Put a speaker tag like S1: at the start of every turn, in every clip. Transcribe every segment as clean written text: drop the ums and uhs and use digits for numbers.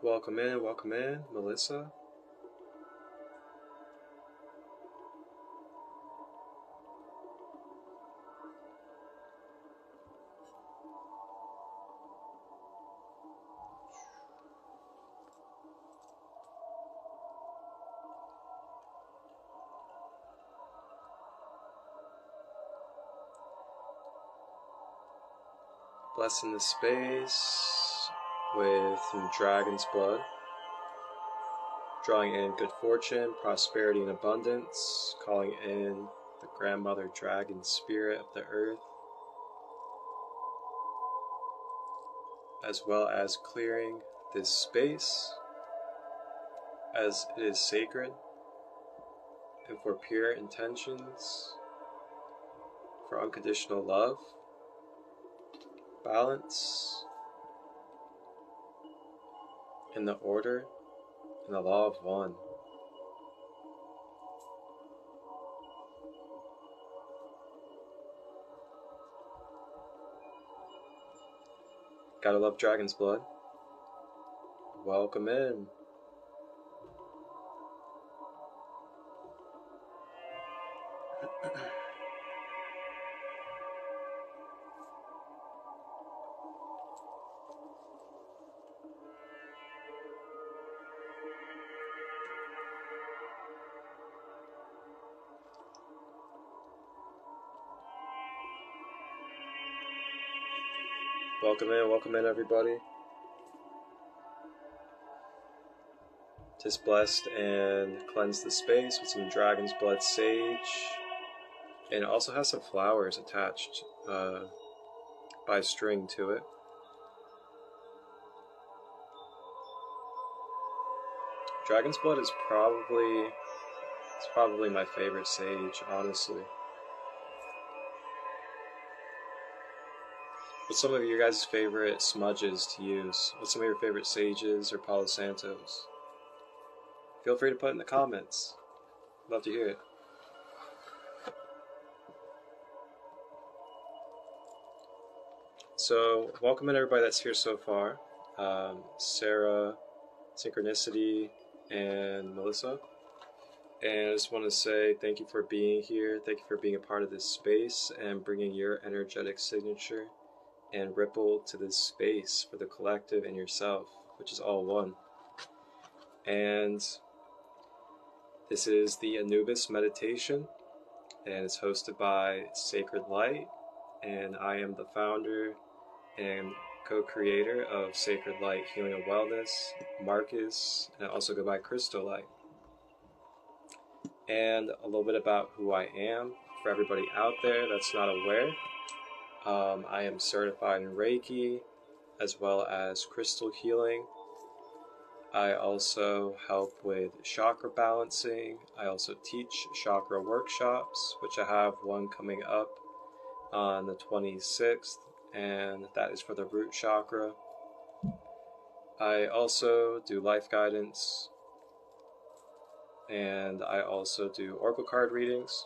S1: Welcome in, Melissa. Blessing the space with some dragon's blood, drawing in good fortune, prosperity, and abundance, calling in the grandmother dragon spirit of the earth, as well as clearing this space as it is sacred and for pure intentions, for unconditional love, balance, in the order and the law of one. Gotta love dragon's blood. Welcome in. Welcome in everybody. Just blessed and cleanse the space with some dragon's blood sage. And it also has some flowers attached by string to it. Dragon's blood is probably my favorite sage, honestly. What's some of your guys' favorite smudges to use? What's some of your favorite sages or Palo Santos? Feel free to put it in the comments. Love to hear it. So, welcome in everybody that's here so far. Sarah, Synchronicity, and Melissa. And I just want to say thank you for being here. Thank you for being a part of this space and bringing your energetic signature and ripple to this space for the collective and yourself, which is all one. And this is the Anubis meditation, and it's hosted by Sacred Light, and I am the founder and co-creator of Sacred Light Healing and Wellness, Marcus, and I also go by Christolight. And a little bit about who I am for everybody out there that's not aware. I am certified in Reiki as well as crystal healing. I also help with chakra balancing. I also teach chakra workshops, which I have one coming up on the 26th, and that is for the root chakra. I also do life guidance, and I also do oracle card readings.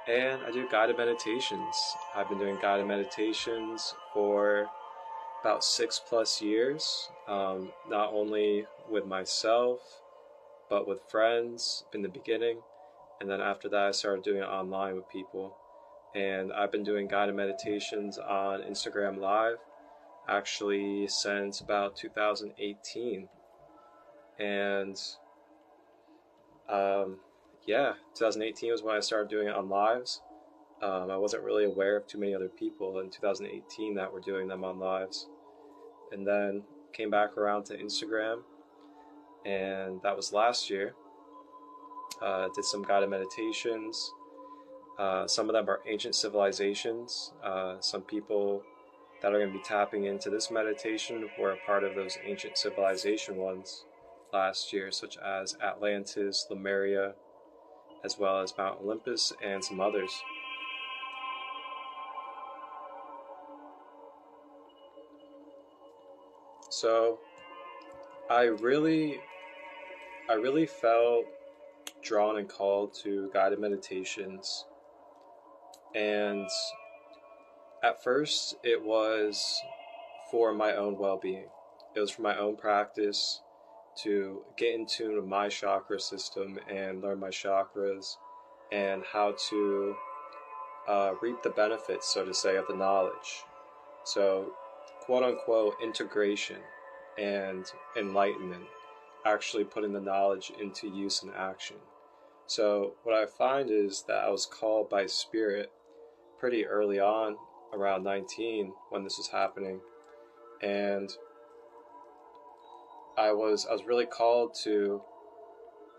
S1: And I do guided meditations. I've been doing guided meditations for about 6+ years, not only with myself, but with friends in the beginning. And then after that, I started doing it online with people. And I've been doing guided meditations on Instagram Live, actually since about 2018. And yeah, 2018 was when I started doing it on lives. I wasn't really aware of too many other people in 2018 that were doing them on lives. And then came back around to Instagram, and that was last year. Did some guided meditations. Some of them are ancient civilizations. Some people that are going to be tapping into this meditation were a part of those ancient civilization ones last year, such as Atlantis, Lemuria, as well as Mount Olympus and some others. So I really felt drawn and called to guided meditations, and at first it was for my own well-being. It was for my own practice to get in tune with my chakra system and learn my chakras and how to reap the benefits, so to say, of the knowledge. So, quote-unquote, integration and enlightenment, actually putting the knowledge into use and action. So what I find is that I was called by Spirit pretty early on, around 19, when this was happening, and I was really called to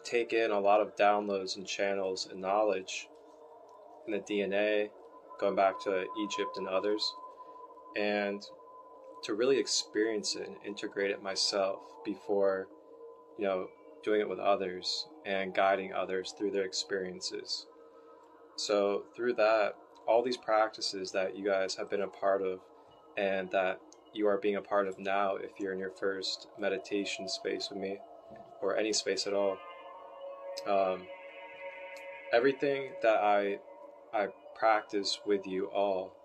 S1: take in a lot of downloads and channels and knowledge in the DNA, going back to Egypt and others, and to really experience it and integrate it myself before, doing it with others and guiding others through their experiences. So through that, all these practices that you guys have been a part of and that you are being a part of now, if you're in your first meditation space with me or any space at all, everything that I practice with you all,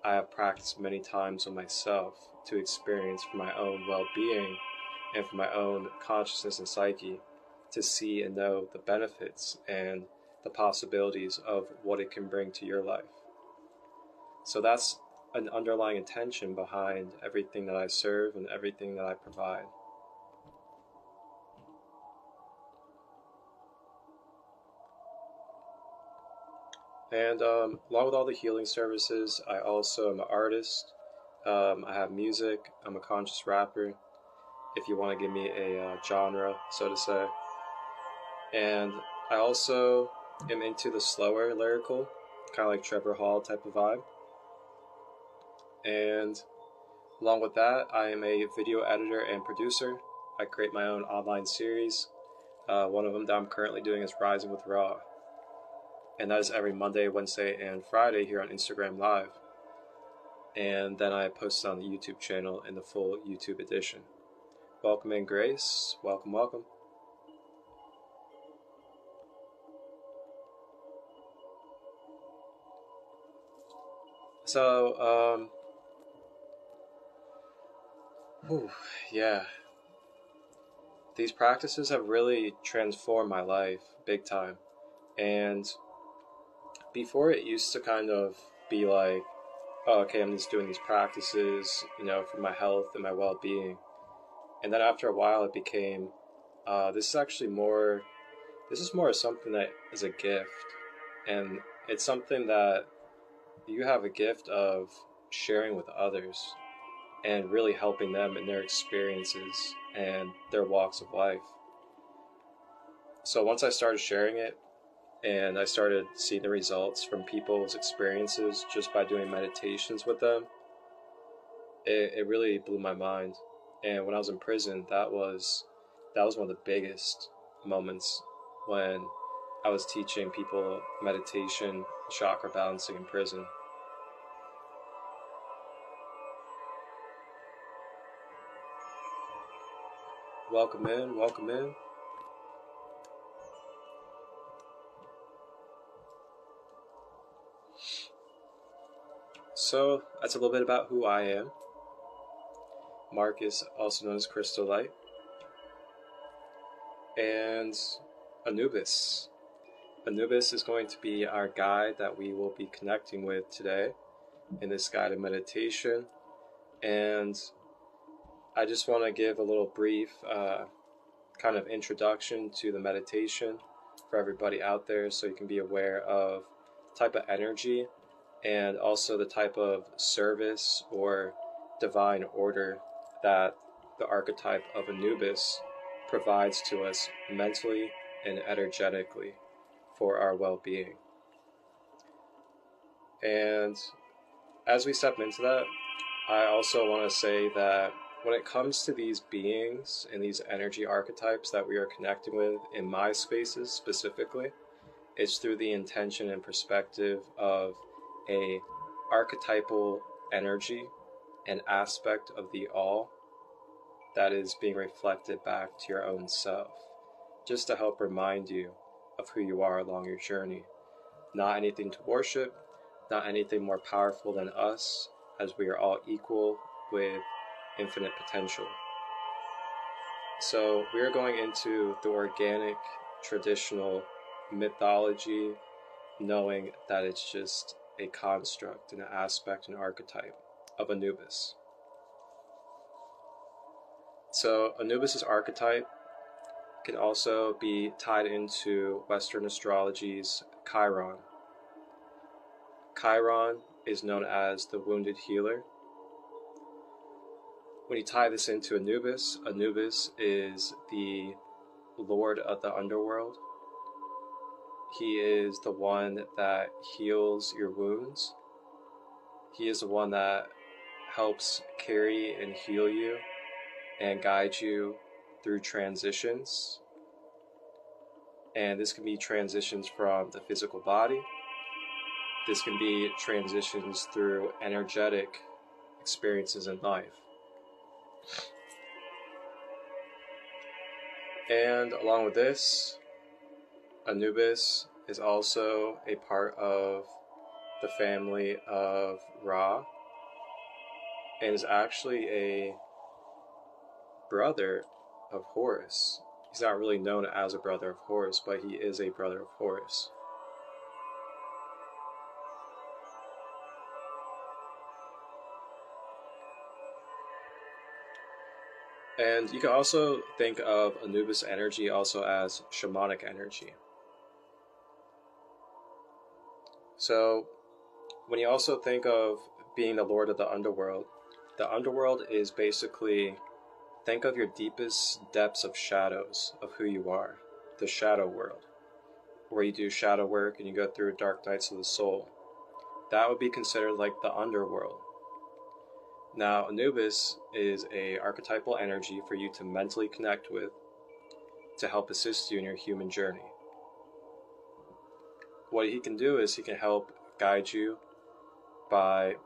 S1: I have practiced many times with myself to experience for my own well-being and for my own consciousness and psyche, to see and know the benefits and the possibilities of what it can bring to your life. So that's an underlying intention behind everything that I serve and everything that I provide. And along with all the healing services, I also am an artist. I have music. I'm a conscious rapper, if you want to give me a genre, so to say. And I also am into the slower lyrical, kind of like Trevor Hall type of vibe. And along with that, I am a video editor and producer. I create my own online series. One of them that I'm currently doing is Rising with Raw. And that is every Monday, Wednesday, and Friday here on Instagram Live. And then I post it on the YouTube channel in the full YouTube edition. Welcome in, Grace. Welcome, welcome. So, yeah. These practices have really transformed my life big time. And before, it used to kind of be like, oh, okay, I'm just doing these practices, for my health and my well-being. And then after a while, it became, this is more of something that is a gift. And it's something that you have a gift of sharing with others and really helping them in their experiences and their walks of life. So once I started sharing it, and I started seeing the results from people's experiences just by doing meditations with them, it really blew my mind. And when I was in prison, that was one of the biggest moments, when I was teaching people meditation, chakra balancing in prison. Welcome in, welcome in. So that's a little bit about who I am. Marcus, also known as Christolight. And Anubis. Anubis is going to be our guide that we will be connecting with today in this guided meditation. And I just want to give a little brief kind of introduction to the meditation for everybody out there, so you can be aware of the type of energy and also the type of service or divine order that the archetype of Anubis provides to us mentally and energetically for our well-being. And as we step into that, I also want to say that when it comes to these beings and these energy archetypes that we are connecting with in my spaces specifically, it's through the intention and perspective of a archetypal energy, an aspect of the all that is being reflected back to your own self, just to help remind you of who you are along your journey. Not anything to worship, not anything more powerful than us, as we are all equal with infinite potential. So we are going into the organic, traditional mythology, knowing that it's just a construct, an aspect, an archetype of Anubis. So Anubis's archetype can also be tied into Western astrology's Chiron. Chiron is known as the wounded healer. When you tie this into Anubis, Anubis is the lord of the underworld. He is the one that heals your wounds. He is the one that helps carry and heal you and guide you through transitions. And this can be transitions from the physical body. This can be transitions through energetic experiences in life. And along with this, Anubis is also a part of the family of Ra, and is actually a brother of Horus. He's not really known as a brother of Horus, but he is a brother of Horus. And you can also think of Anubis energy also as shamanic energy. So when you also think of being the lord of the underworld is basically, think of your deepest depths of shadows of who you are, the shadow world, where you do shadow work and you go through dark nights of the soul. That would be considered like the underworld. Now, Anubis is a archetypal energy for you to mentally connect with to help assist you in your human journey. What he can do is he can help guide you by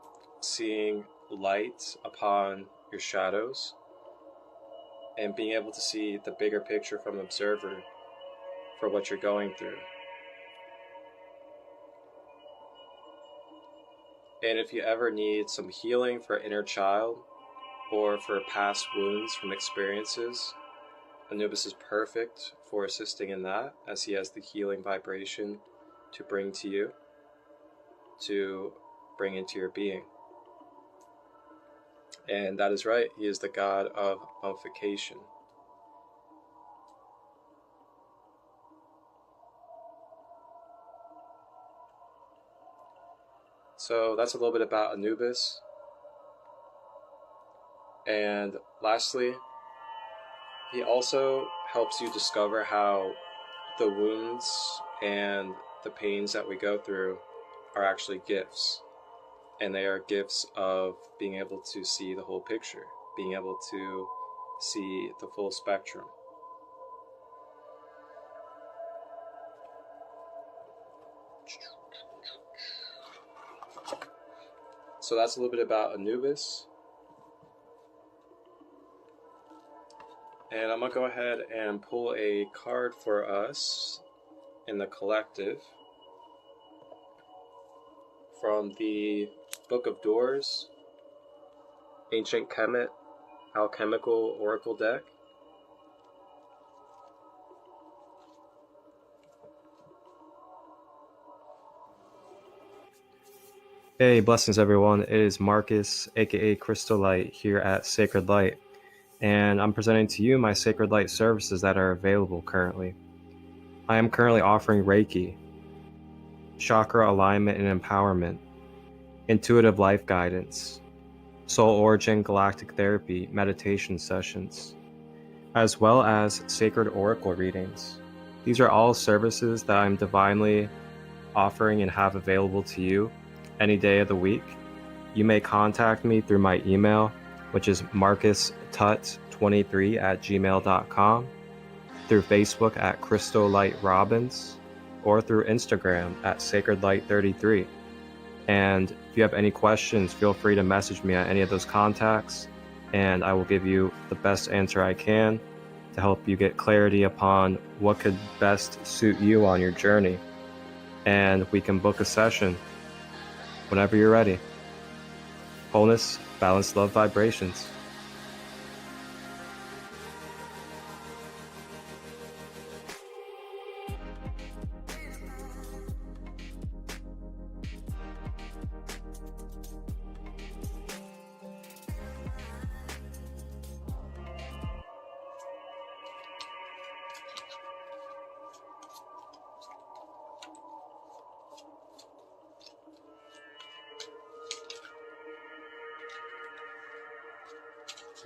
S1: seeing light upon your shadows and being able to see the bigger picture from an observer for what you're going through. And if you ever need some healing for inner child or for past wounds from experiences, Anubis is perfect for assisting in that, as he has the healing vibration to bring to you, to bring into your being. And that is right, he is the god of mummification. So that's a little bit about Anubis. And lastly, he also helps you discover how the wounds and the pains that we go through are actually gifts. And they are gifts of being able to see the whole picture, being able to see the full spectrum. So that's a little bit about Anubis. And I'm going to go ahead and pull a card for us in the collective from the Book of Doors, Ancient Kemet, Alchemical Oracle deck. Hey, blessings everyone. It is Marcus, aka Christolight, here at Sacred Light, and I'm presenting to you my Sacred Light services that are available currently. I am currently offering Reiki, chakra alignment and empowerment, intuitive life guidance, soul origin galactic therapy meditation sessions, as well as sacred oracle readings. These are all services that I'm divinely offering and have available to you any day of the week. You may contact me through my email, which is marcustut23@gmail.com, through Facebook at Christolight Robbins, or through Instagram at sacredlight33. And if you have any questions, feel free to message me at any of those contacts, and I will give you the best answer I can to help you get clarity upon what could best suit you on your journey. And we can book a session whenever you're ready. Wholeness, balance, love, vibrations.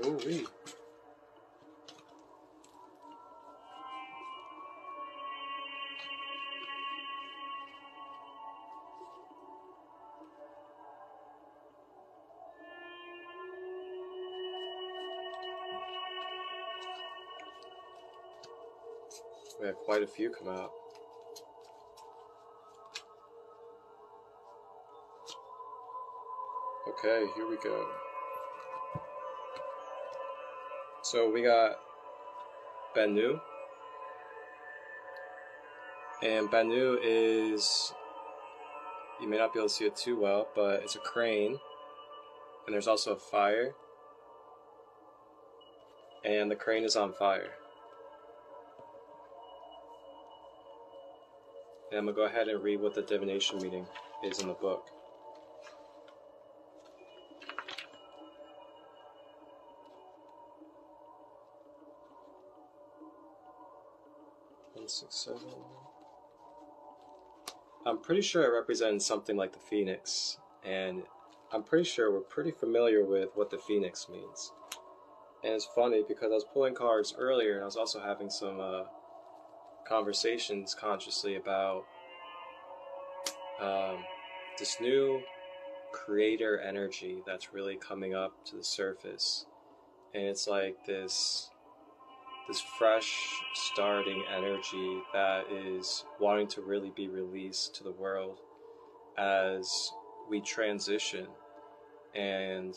S1: Ooh-wee. We had quite a few come out. Okay, here we go. So we got Bennu. And Bennu is, you may not be able to see it too well, but it's a crane. And there's also a fire. And the crane is on fire. And I'm going to go ahead and read what the divination meaning is in the book. I'm pretty sure it represents something like the phoenix, and I'm pretty sure we're pretty familiar with what the phoenix means. And it's funny because I was pulling cards earlier, and I was also having some conversations consciously about this new creator energy that's really coming up to the surface. And it's like this fresh starting energy that is wanting to really be released to the world as we transition and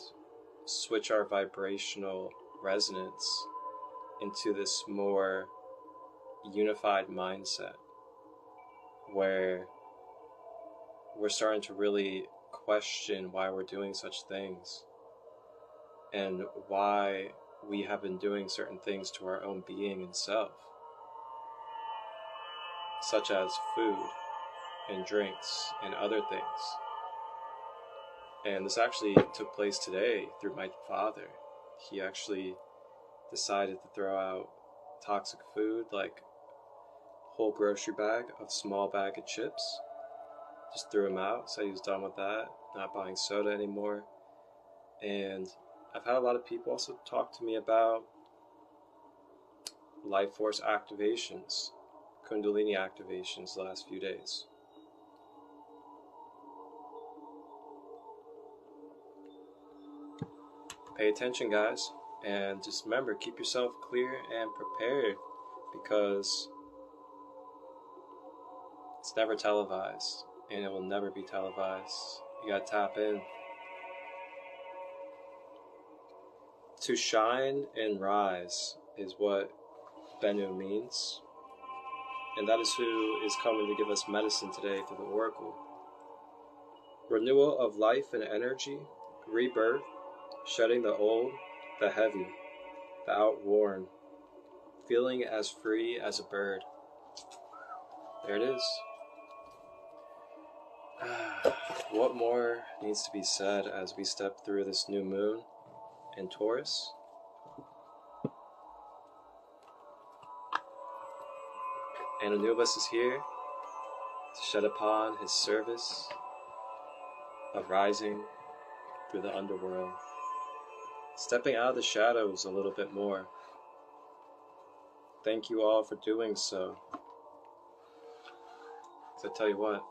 S1: switch our vibrational resonance into this more unified mindset where we're starting to really question why we're doing such things and why we have been doing certain things to our own being and self, such as food and drinks and other things. And this actually took place today through my father. He actually decided to throw out toxic food, like a whole grocery bag of small bag of chips. Just threw them out, said he was done with that, not buying soda anymore. And I've had a lot of people also talk to me about life force activations, Kundalini activations the last few days. Pay attention, guys, and just remember, keep yourself clear and prepared, because it's never televised, and it will never be televised. You gotta tap in. To shine and rise is what Bennu means, and that is who is coming to give us medicine today through the oracle. Renewal of life and energy, rebirth, shedding the old, the heavy, the outworn, feeling as free as a bird. There it is. What more needs to be said as we step through this new moon in Taurus? And Anubis is here to shed upon his service of rising through the underworld, stepping out of the shadows a little bit more. Thank you all for doing so. Because I tell you what,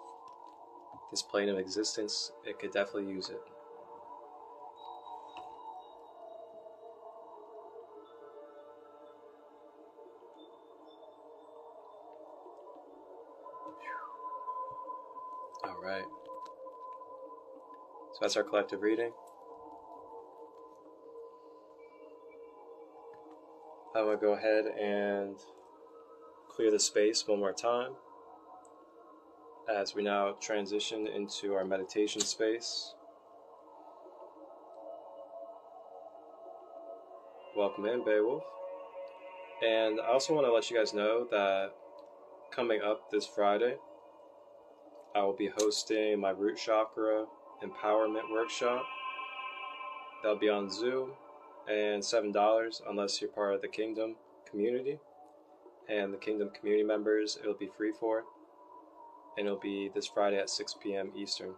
S1: this plane of existence, it could definitely use it. Alright. So that's our collective reading. I'm going to go ahead and clear the space one more time as we now transition into our meditation space. Welcome in, Beowulf. And I also want to let you guys know that coming up this Friday, I will be hosting my root chakra empowerment workshop. That'll be on Zoom, and $7 unless you're part of the Kingdom community. And the Kingdom community members, it'll be free for. And it'll be this Friday at 6 p.m. Eastern.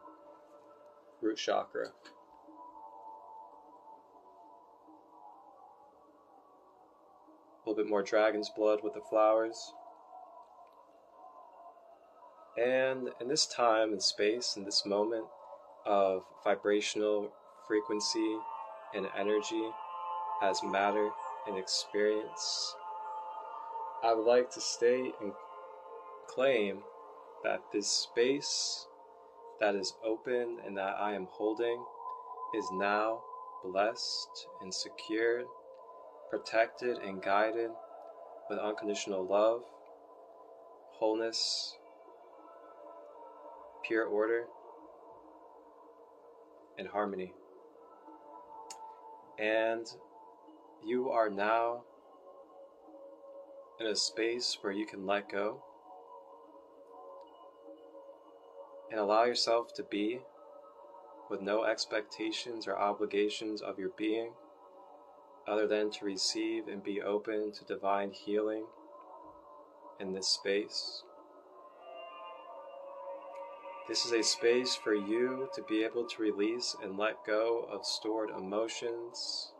S1: Root chakra. little bit more dragon's blood with the flowers. And in this time and space, in this moment of vibrational frequency and energy as matter and experience, I would like to state and claim that this space that is open and that I am holding is now blessed and secured, protected and guided with unconditional love, wholeness, pure order, and harmony. And you are now in a space where you can let go and allow yourself to be with no expectations or obligations of your being other than to receive and be open to divine healing in this space. This is a space for you to be able to release and let go of stored emotions,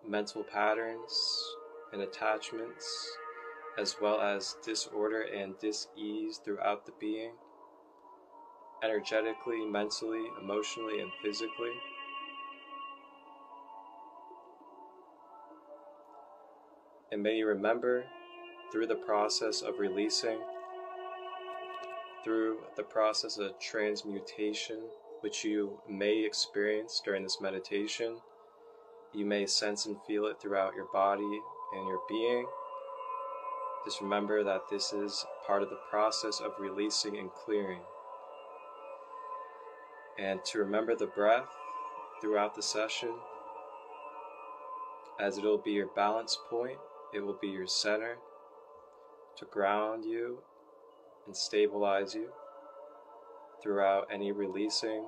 S1: mental patterns, and attachments, as well as disorder and dis-ease throughout the being, energetically, mentally, emotionally, and physically. And may you remember, through the process of releasing, through the process of transmutation, which you may experience during this meditation, you may sense and feel it throughout your body and your being. Just remember that this is part of the process of releasing and clearing. And to remember the breath throughout the session, as it will be your balance point, it will be your center to ground you and stabilize you throughout any releasing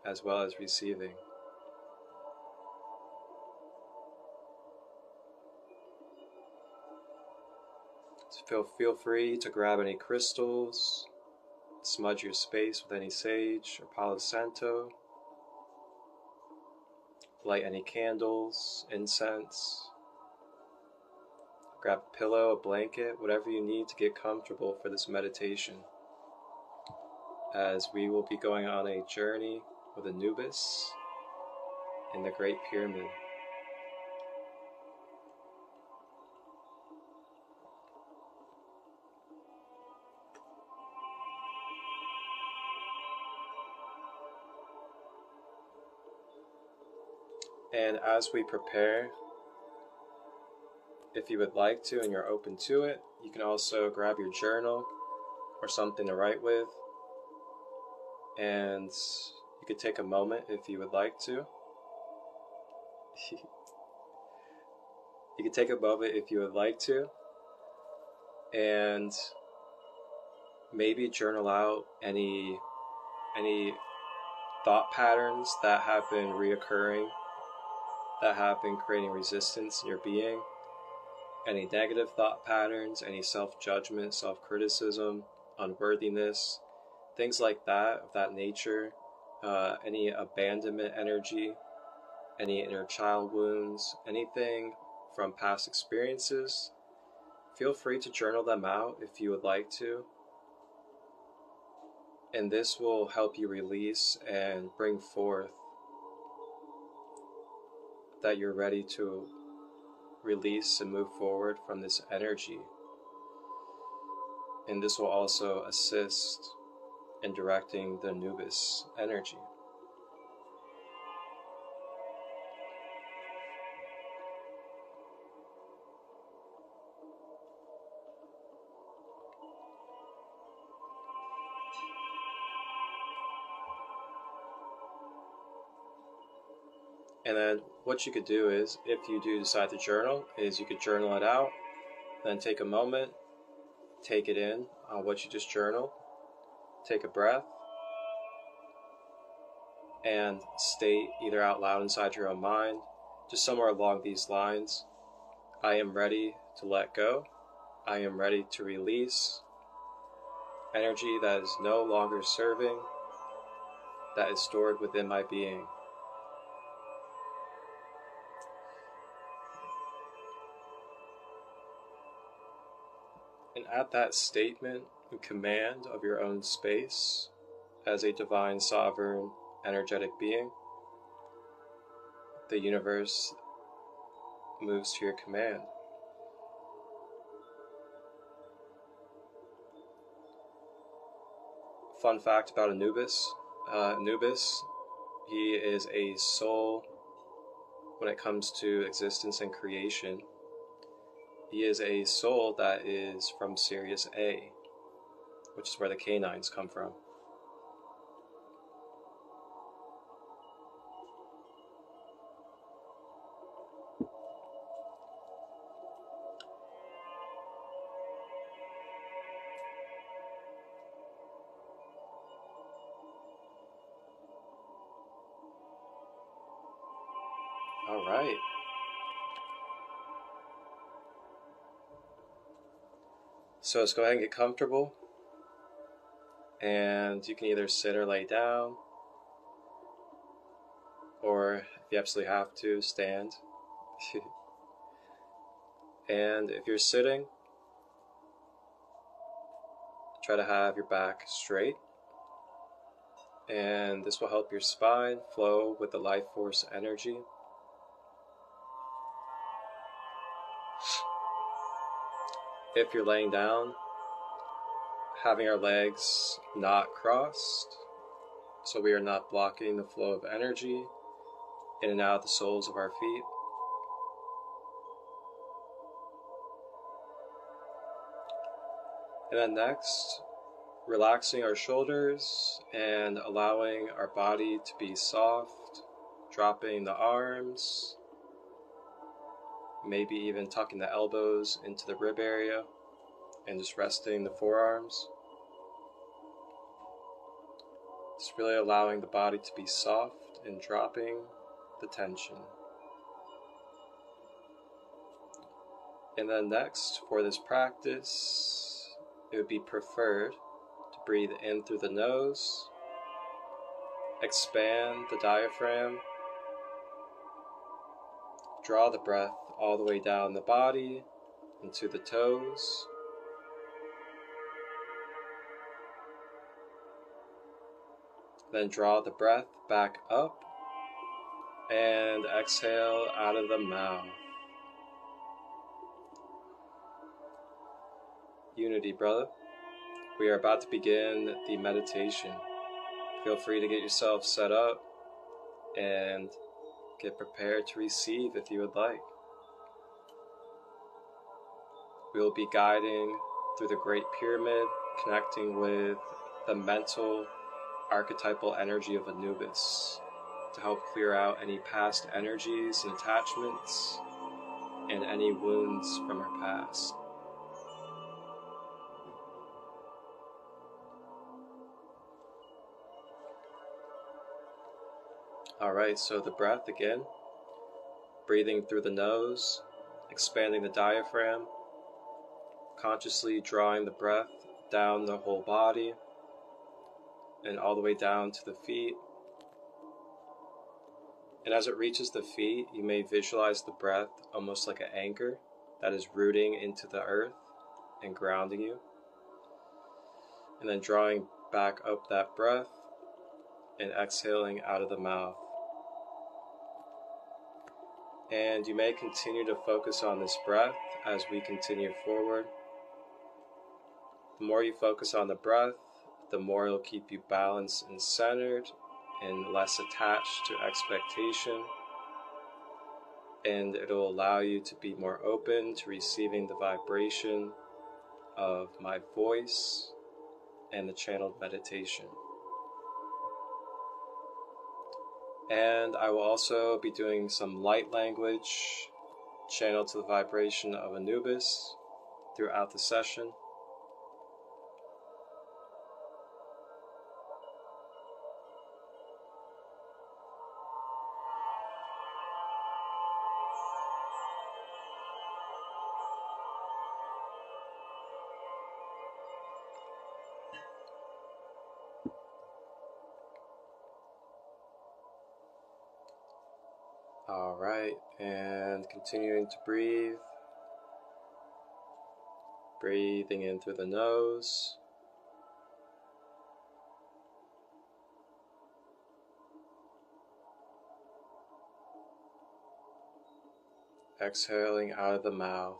S1: as well as receiving. So feel free to grab any crystals, smudge your space with any sage or Palo Santo, light any candles, incense, grab a pillow, a blanket, whatever you need to get comfortable for this meditation, as we will be going on a journey with Anubis in the Great Pyramid. And as we prepare, if you would like to and you're open to it, you can also grab your journal or something to write with. And you could take a moment if you would like to. You could take a moment if you would like to. And maybe journal out any thought patterns that have been reoccurring, that have been creating resistance in your being. Any negative thought patterns, any self-judgment, self-criticism, unworthiness, things like that, of that nature, any abandonment energy, any inner child wounds, anything from past experiences. Feel free to journal them out if you would like to. And this will help you release and bring forth that you're ready to release and move forward from this energy. And this will also assist in directing the Anubis energy. And then what you could do is, if you do decide to journal, is you could journal it out, then take a moment, take it in on what you just journaled, take a breath, and state either out loud inside your own mind, just somewhere along these lines, I am ready to let go, I am ready to release energy that is no longer serving, that is stored within my being. And at that statement and command of your own space as a divine, sovereign, energetic being, the universe moves to your command. Fun fact about Anubis. Anubis, he is a soul when it comes to existence and creation. He is a soul that is from Sirius A, which is where the canines come from. All right. So let's go ahead and get comfortable. And you can either sit or lay down, or if you absolutely have to, stand. And if you're sitting, try to have your back straight. And this will help your spine flow with the life force energy. If you're laying down, having our legs not crossed, so we are not blocking the flow of energy in and out of the soles of our feet. And then next, relaxing our shoulders and allowing our body to be soft, dropping the arms, maybe even tucking the elbows into the rib area and just resting the forearms. Just really allowing the body to be soft and dropping the tension. And then next, for this practice, it would be preferred to breathe in through the nose, expand the diaphragm, draw the breath all the way down the body into the toes, then draw the breath back up and exhale out of the mouth. Unity, brother. We are about to begin the meditation. Feel free to get yourself set up and get prepared to receive if you would like. We will be guiding through the Great Pyramid, connecting with the mental, archetypal energy of Anubis to help clear out any past energies and attachments and any wounds from our past. Alright, so the breath again, breathing through the nose, expanding the diaphragm, consciously drawing the breath down the whole body and all the way down to the feet. And as it reaches the feet, you may visualize the breath almost like an anchor that is rooting into the earth and grounding you. And then drawing back up that breath and exhaling out of the mouth. And you may continue to focus on this breath as we continue forward. The more you focus on the breath, the more it'll keep you balanced and centered and less attached to expectation. And it'll allow you to be more open to receiving the vibration of my voice and the channeled meditation. And I will also be doing some light language channeled to the vibration of Anubis throughout the session. Alright, and continuing to breathe. Breathing in through the nose. Exhaling out of the mouth.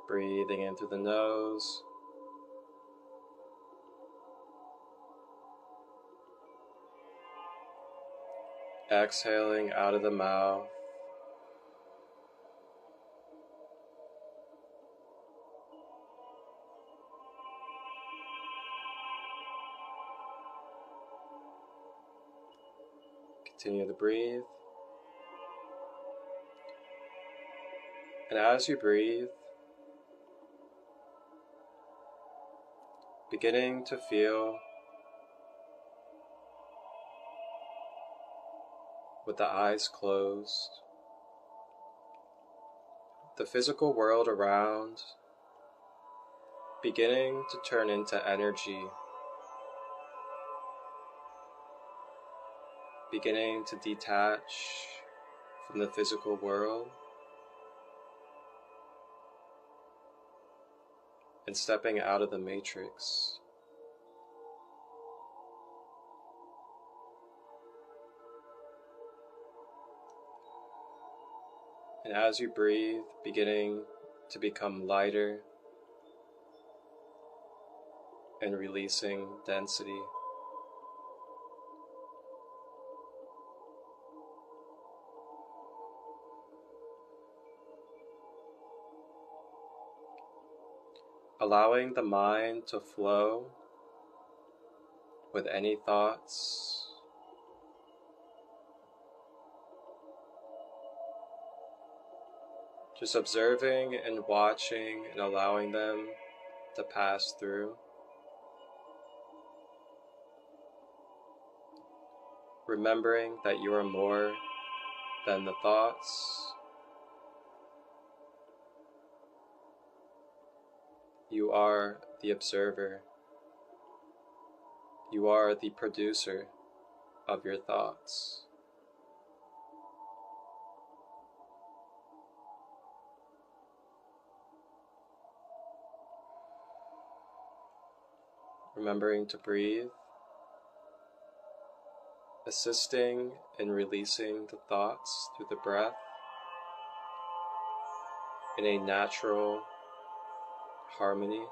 S1: Breathing in through the nose. Exhaling out of the mouth. Continue to breathe. And as you breathe, beginning to feel with the eyes closed, the physical world around beginning to turn into energy, beginning to detach from the physical world and stepping out of the matrix. And as you breathe, beginning to become lighter and releasing density. Allowing the mind to flow with any thoughts. Just observing and watching and allowing them to pass through. Remembering that you are more than the thoughts. You are the observer. You are the producer of your thoughts. Remembering to breathe, assisting in releasing the thoughts through the breath in a natural harmony,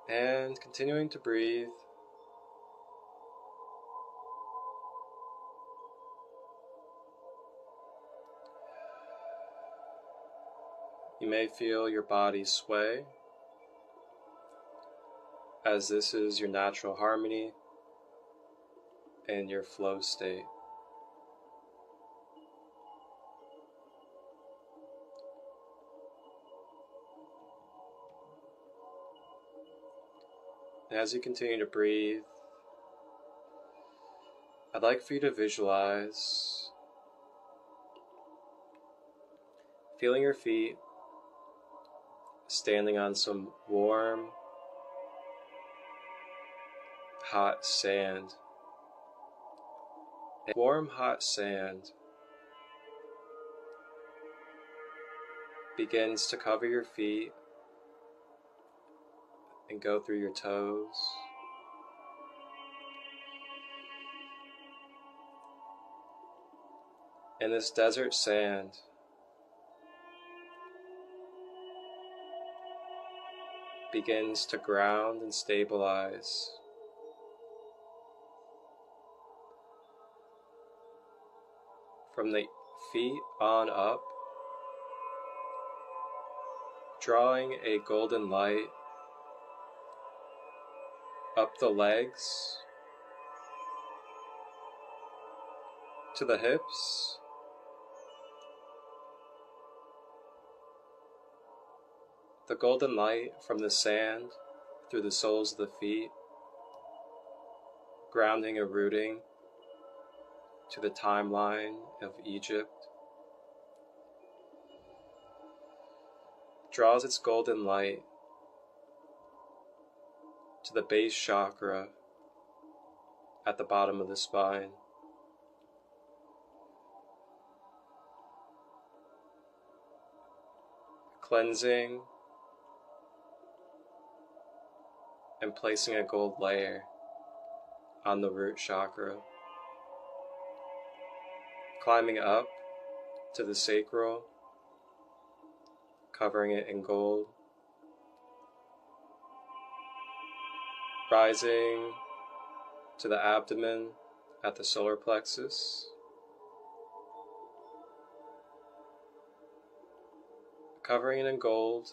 S1: and continuing to breathe. You may feel your body sway as this is your natural harmony and your flow state. And as you continue to breathe, I'd like for you to visualize feeling your feet standing on some warm, hot sand. And warm, hot sand begins to cover your feet and go through your toes. And this desert sand begins to ground and stabilize. From the feet on up, drawing a golden light up the legs to the hips, the golden light from the sand through the soles of the feet, grounding and rooting to the timeline of Egypt, draws its golden light to the base chakra at the bottom of the spine. Cleansing and placing a gold layer on the root chakra, climbing up to the sacral, covering it in gold, rising to the abdomen at the solar plexus, covering it in gold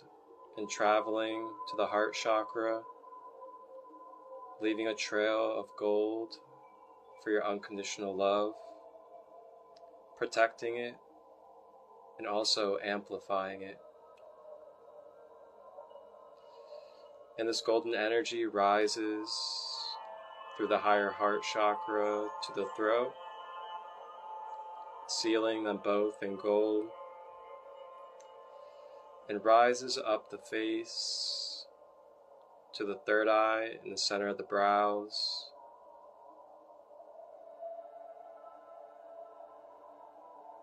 S1: and traveling to the heart chakra, leaving a trail of gold for your unconditional love, protecting it and also amplifying it. And this golden energy rises through the higher heart chakra to the throat, sealing them both in gold, and rises up the face to the third eye in the center of the brows,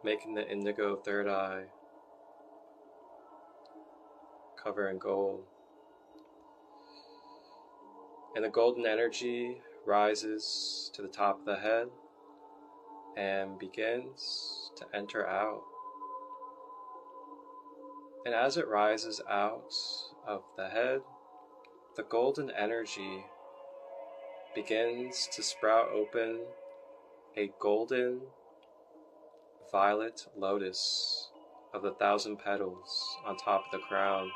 S1: making the indigo third eye cover in gold. And the golden energy rises to the top of the head and begins to enter out. And as it rises out of the head, the golden energy begins to sprout open a golden violet lotus of the 1,000 petals on top of the crown.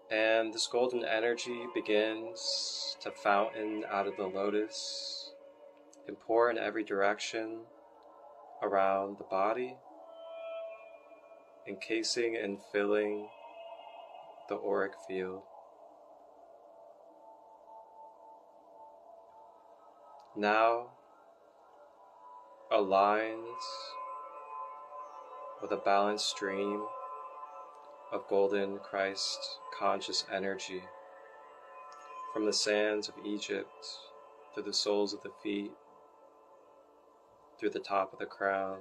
S1: And this golden energy begins to fountain out of the lotus and pour in every direction around the body, encasing and filling the auric field. Now aligned with a balanced stream of golden Christ conscious energy from the sands of Egypt through the soles of the feet, through the top of the crown.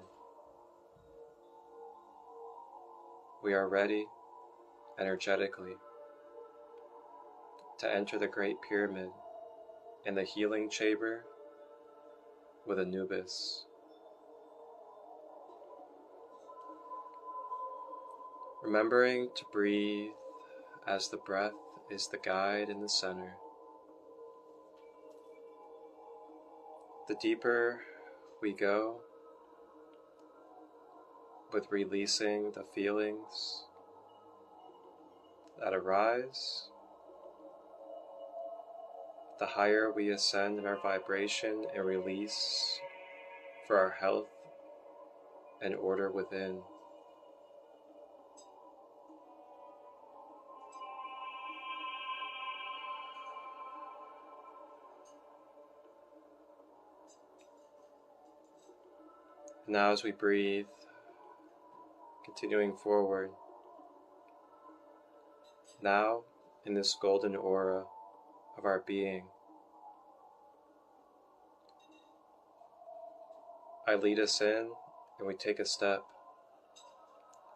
S1: We are ready energetically to enter the Great Pyramid in the healing chamber with Anubis. Remembering to breathe as the breath is the guide in the center. The deeper we go with releasing the feelings that arise, the higher we ascend in our vibration and release for our health and order within. Now as we breathe, continuing forward, now in this golden aura of our being, I lead us in and we take a step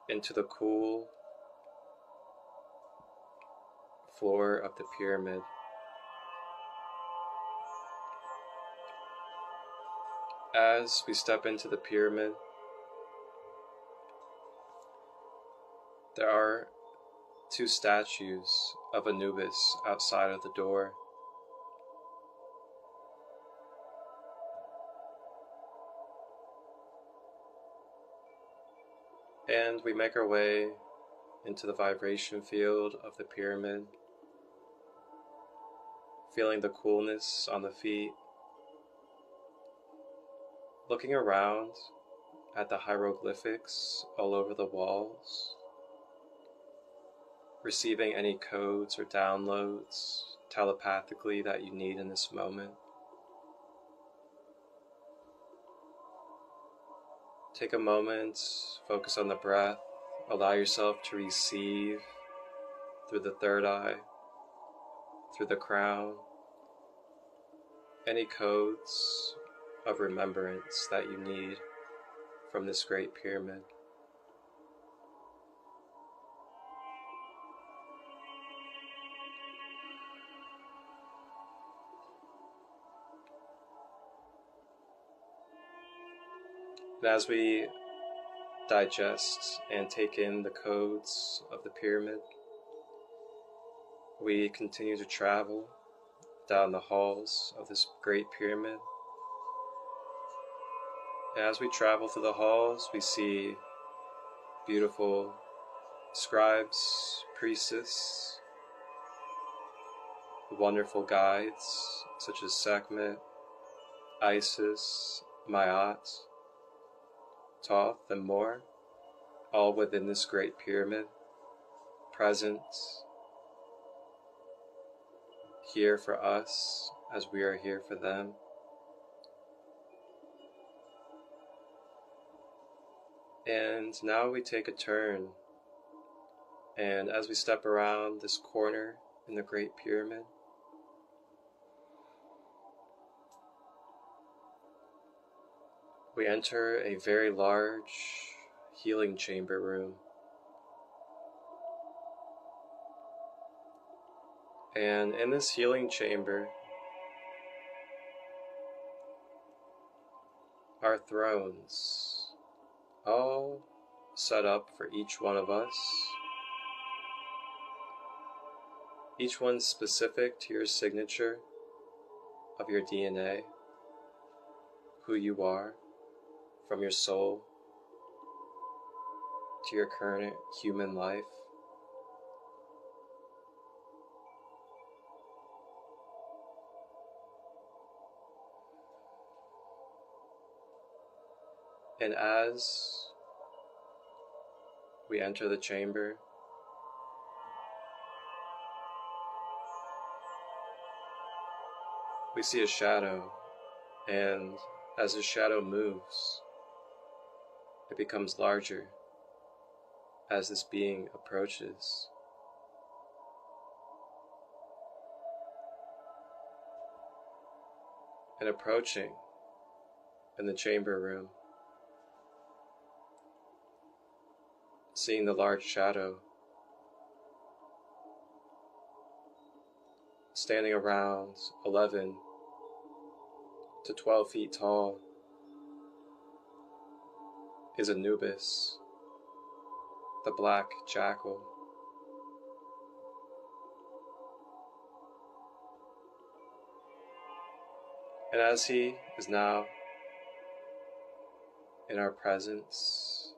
S1: into the cool floor of the pyramid. As we step into the pyramid, there are 2 statues of Anubis outside of the door. And we make our way into the vibration field of the pyramid, feeling the coolness on the feet, looking around at the hieroglyphics all over the walls, receiving any codes or downloads telepathically that you need in this moment. Take a moment, focus on the breath, allow yourself to receive through the third eye, through the crown, any codes of remembrance that you need from this great pyramid. And as we digest and take in the codes of the pyramid, we continue to travel down the halls of this great pyramid. And as we travel through the halls, we see beautiful scribes, priestess, wonderful guides such as Sekhmet, Isis, Maat, Thoth, and more, all within this great pyramid, present here for us as we are here for them. And now we take a turn, and as we step around this corner in the Great Pyramid, we enter a very large healing chamber room. And in this healing chamber are thrones, all set up for each one of us, each one specific to your signature of your DNA, who you are, from your soul to your current human life. And as we enter the chamber, we see a shadow, and as the shadow moves, it becomes larger as this being approaches. And approaching in the chamber room, seeing the large shadow standing around 11 to 12 feet tall is Anubis, the black jackal. And as he is now in our presence,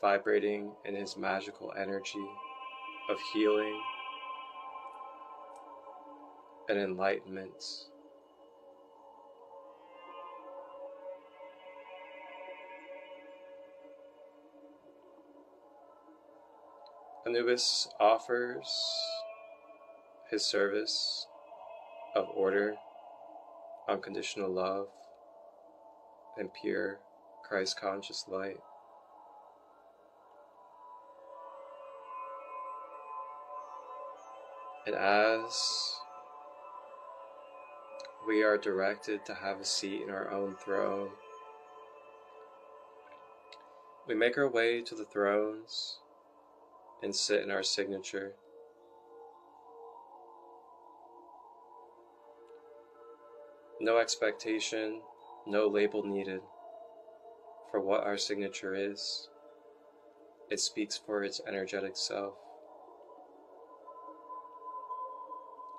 S1: vibrating in his magical energy of healing and enlightenment, Anubis offers his service of order, unconditional love, and pure Christ-conscious light. And as we are directed to have a seat in our own throne, we make our way to the thrones and sit in our signature. No expectation, no label needed for what our signature is. It speaks for its energetic self.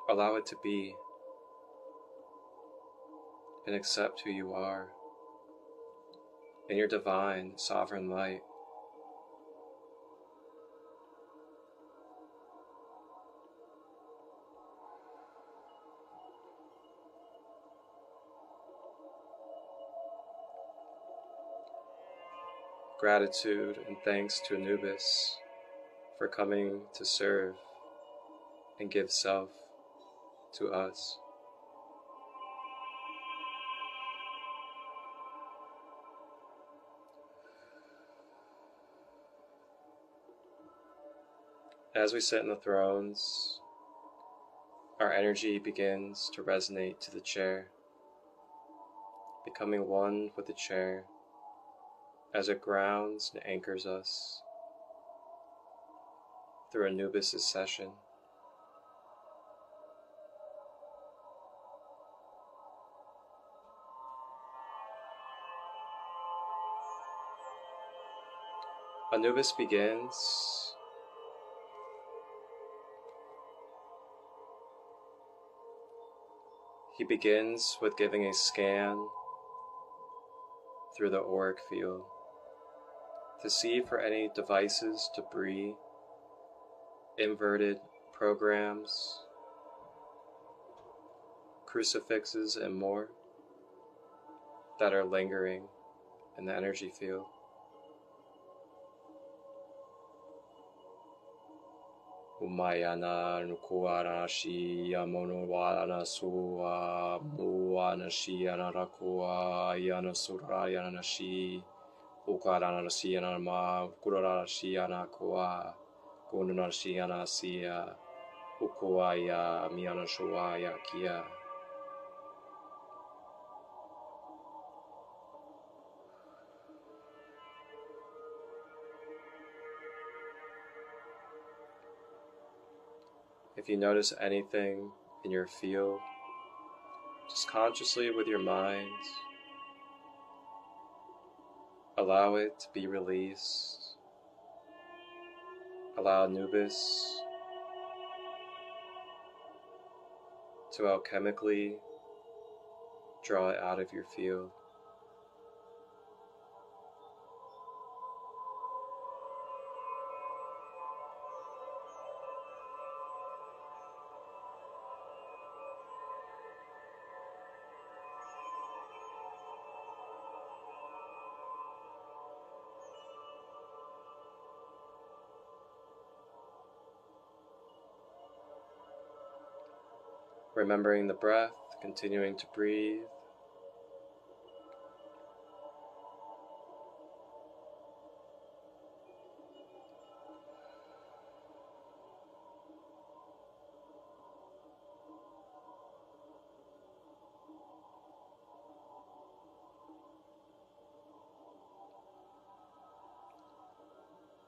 S1: Allow it to be, and accept who you are in your divine, sovereign light. Gratitude and thanks to Anubis for coming to serve and give self to us. As we sit in the thrones, our energy begins to resonate to the chair, becoming one with the chair as it grounds and anchors us through Anubis' session. Anubis begins with giving a scan through the auric field to see for any devices, debris, inverted programs, crucifixes, and more that are lingering in the energy field. Umayana nukuana shi amonowana suwa muana shi anarakua yana surayana shi ukarana shi anama kurara shi anakua kununa shi anasia ukuaya miana shuaya kia. If you notice anything in your field, just consciously with your mind, allow it to be released. Allow Anubis to alchemically draw it out of your field. Remembering the breath, continuing to breathe.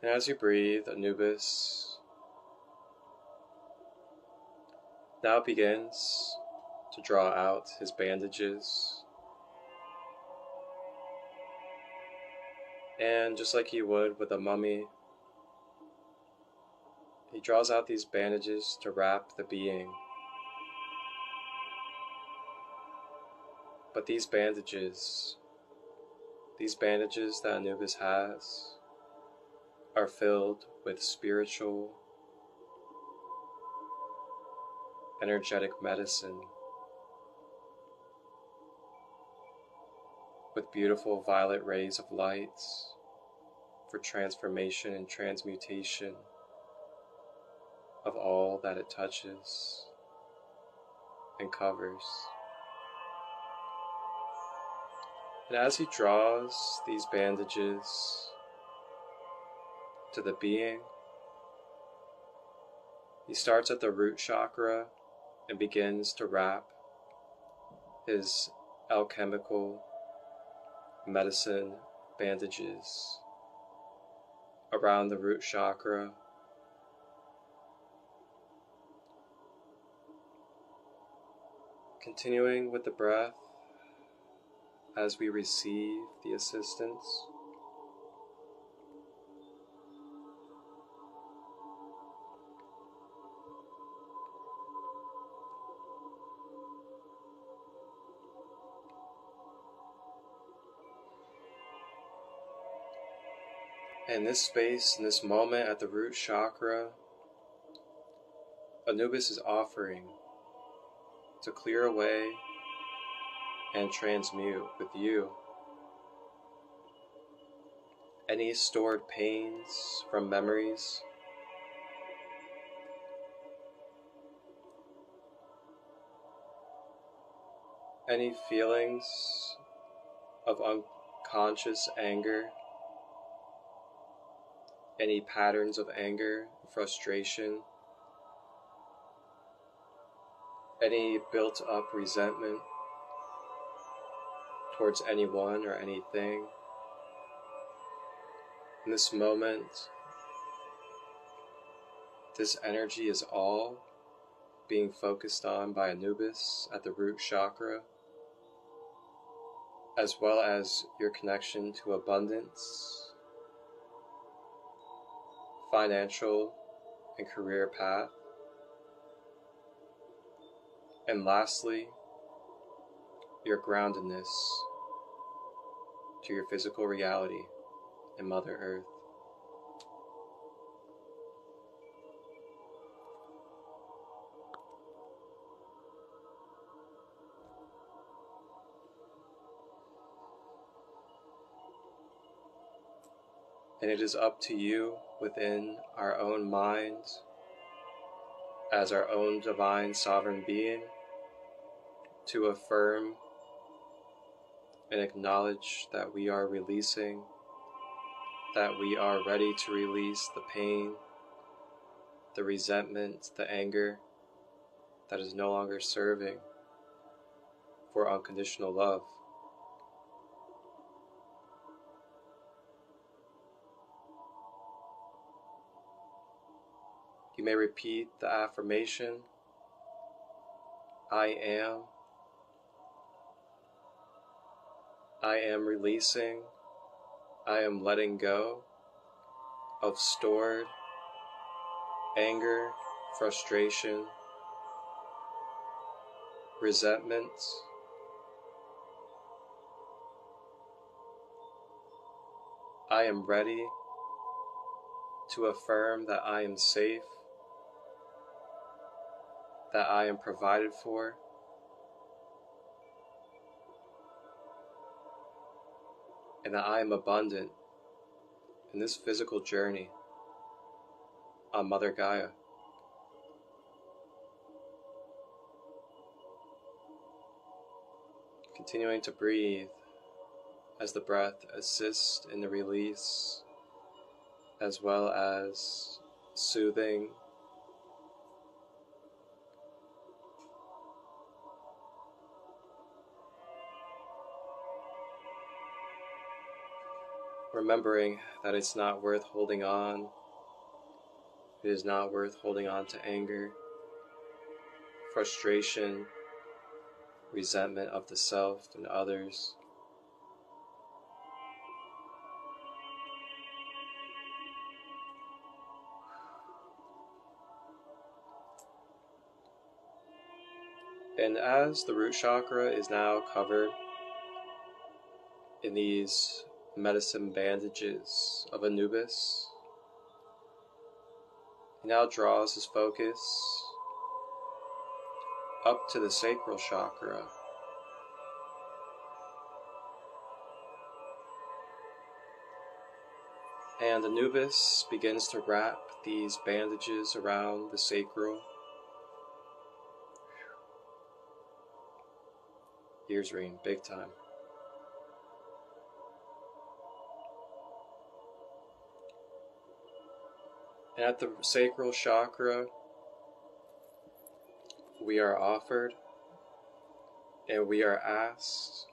S1: And as you breathe, Anubis now begins to draw out his bandages, and just like he would with a mummy, he draws out these bandages to wrap the being. But these bandages that Anubis has are filled with spiritual, energetic medicine, with beautiful violet rays of light for transformation and transmutation of all that it touches and covers. And as he draws these bandages to the being, he starts at the root chakra and begins to wrap his alchemical medicine bandages around the root chakra, continuing with the breath as we receive the assistance. In this space, in this moment at the root chakra, Anubis is offering to clear away and transmute with you any stored pains from memories, any feelings of unconscious anger, any patterns of anger, frustration, any built up resentment towards anyone or anything. In this moment, this energy is all being focused on by Anubis at the root chakra, as well as your connection to abundance, financial and career path, and lastly, your groundedness to your physical reality and Mother Earth. And it is up to you within our own minds, as our own divine sovereign being, to affirm and acknowledge that we are releasing, that we are ready to release the pain, the resentment, the anger that is no longer serving for unconditional love. You may repeat the affirmation, I am releasing, I am letting go of stored anger, frustration, resentment, I am ready to affirm that I am safe, that I am provided for, and that I am abundant in this physical journey on Mother Gaia. Continuing to breathe as the breath assists in the release, as well as soothing, remembering that it's not worth holding on. It is not worth holding on to anger, frustration, resentment of the self and others. And as the root chakra is now covered in these medicine bandages of Anubis, he now draws his focus up to the sacral chakra. And Anubis begins to wrap these bandages around the sacral. Ears ring big time. And at the sacral chakra, we are offered and we are asked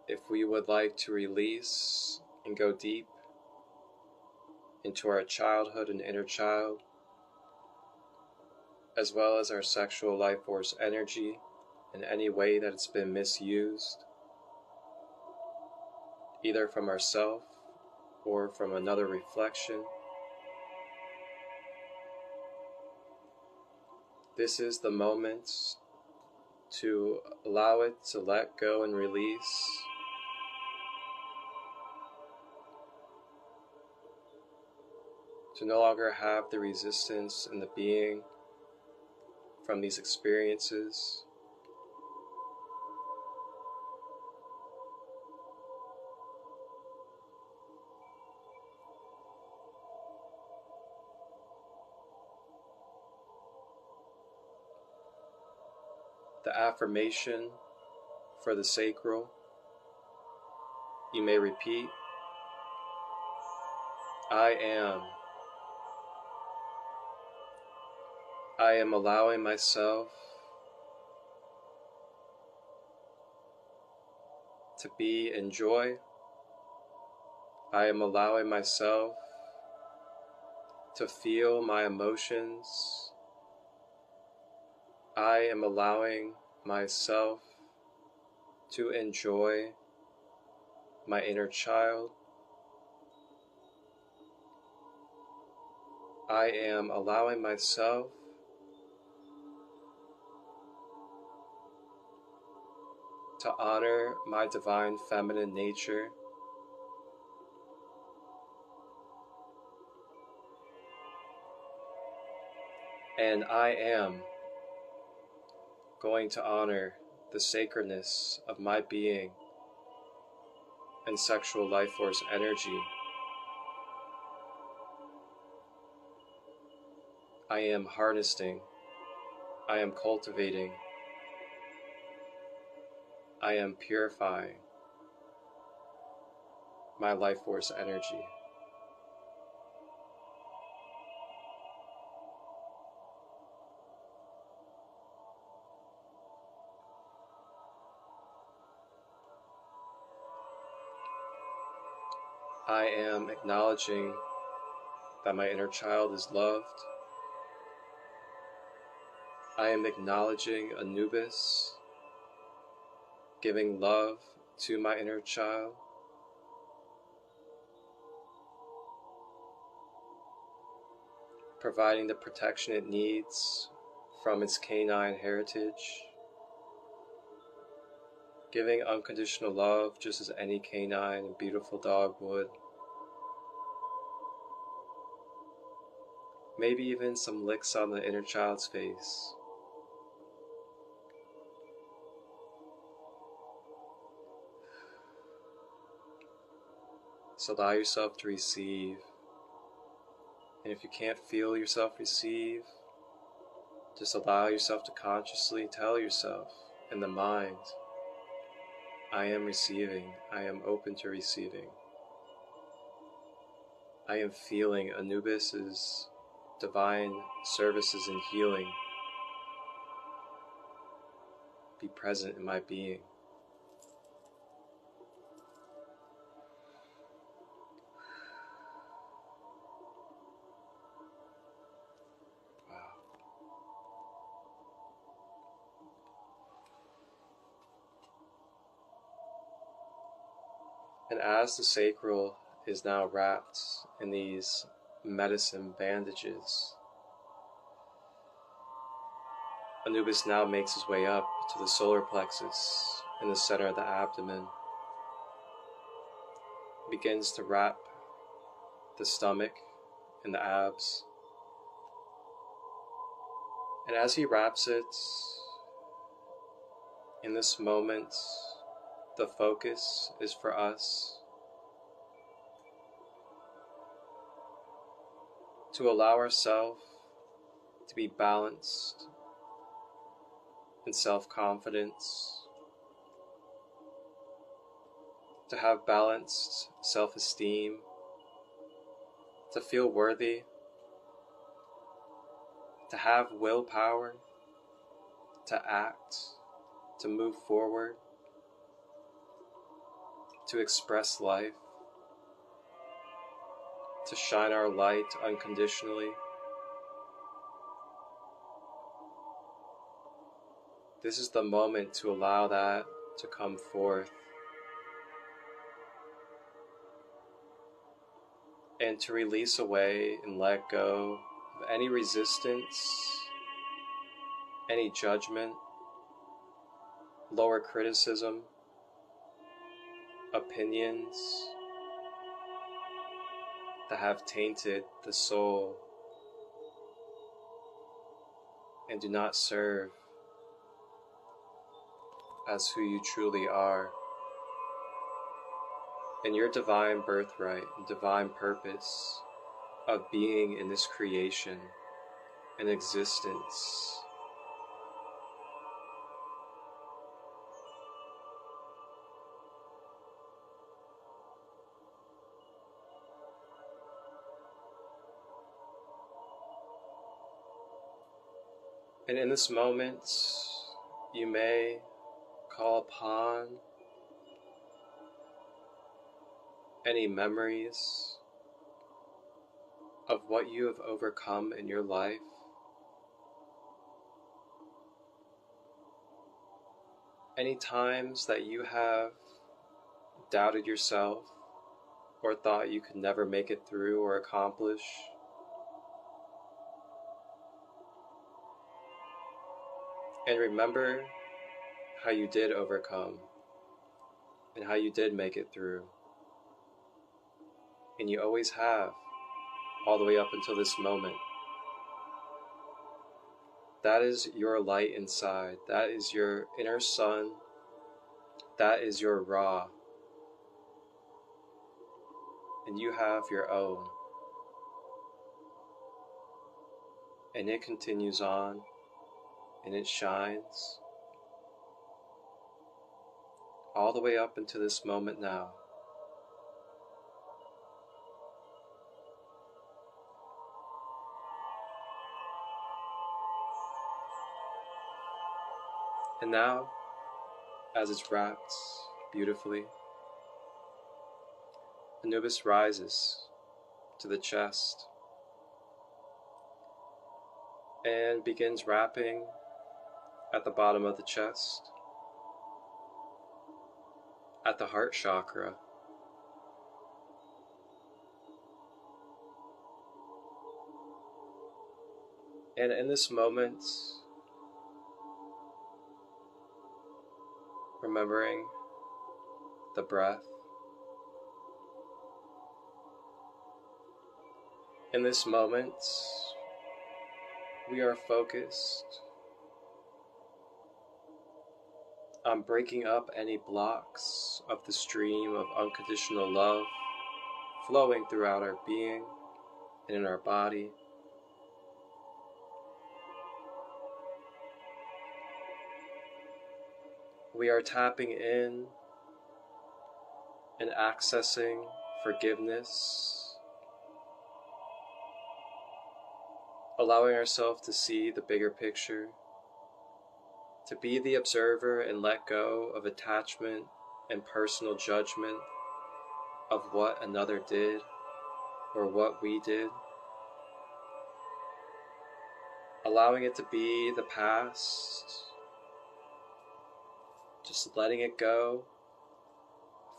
S1: if we would like to release and go deep into our childhood and inner child, as well as our sexual life force energy in any way that it's been misused, either from ourself or from another reflection. This is the moment to allow it to let go and release. To no longer have the resistance and the being from these experiences. The affirmation for the sacral, you may repeat, I am. I am allowing myself to be in joy. I am allowing myself to feel my emotions. I am allowing myself to enjoy my inner child. I am allowing myself to honor my divine feminine nature. And I am going to honor the sacredness of my being and sexual life force energy. I am harnessing, I am cultivating, I am purifying my life force energy. I am acknowledging that my inner child is loved. I am acknowledging Anubis, giving love to my inner child. Providing the protection it needs from its canine heritage. Giving unconditional love just as any canine and beautiful dog would. Maybe even some licks on the inner child's face. So allow yourself to receive. And if you can't feel yourself receive, just allow yourself to consciously tell yourself in the mind, I am receiving, I am open to receiving. I am feeling Anubis's divine services and healing be present in my being. And as the sacral is now wrapped in these medicine bandages, Anubis now makes his way up to the solar plexus in the center of the abdomen, begins to wrap the stomach and the abs. And as he wraps it, in this moment, the focus is for us to allow ourselves to be balanced in self-confidence, to have balanced self-esteem, to feel worthy, to have willpower, to act, to move forward, to express life, to shine our light unconditionally. This is the moment to allow that to come forth and to release away and let go of any resistance, any judgment, lower criticism, opinions that have tainted the soul and do not serve as who you truly are and your divine birthright and divine purpose of being in this creation and existence. And in this moment, you may call upon any memories of what you have overcome in your life. Any times that you have doubted yourself or thought you could never make it through or accomplish. And remember how you did overcome and how you did make it through. And you always have, all the way up until this moment. That is your light inside. That is your inner sun. That is your Ra. And you have your own. And it continues on, and it shines all the way up into this moment now. And now, as it's wrapped beautifully, Anubis rises to the chest and begins wrapping at the bottom of the chest, at the heart chakra. And in this moment, remembering the breath. In this moment, we are focused on breaking up any blocks of the stream of unconditional love flowing throughout our being and in our body. We are tapping in and accessing forgiveness, allowing ourselves to see the bigger picture, to be the observer and let go of attachment and personal judgment of what another did or what we did, allowing it to be the past, just letting it go,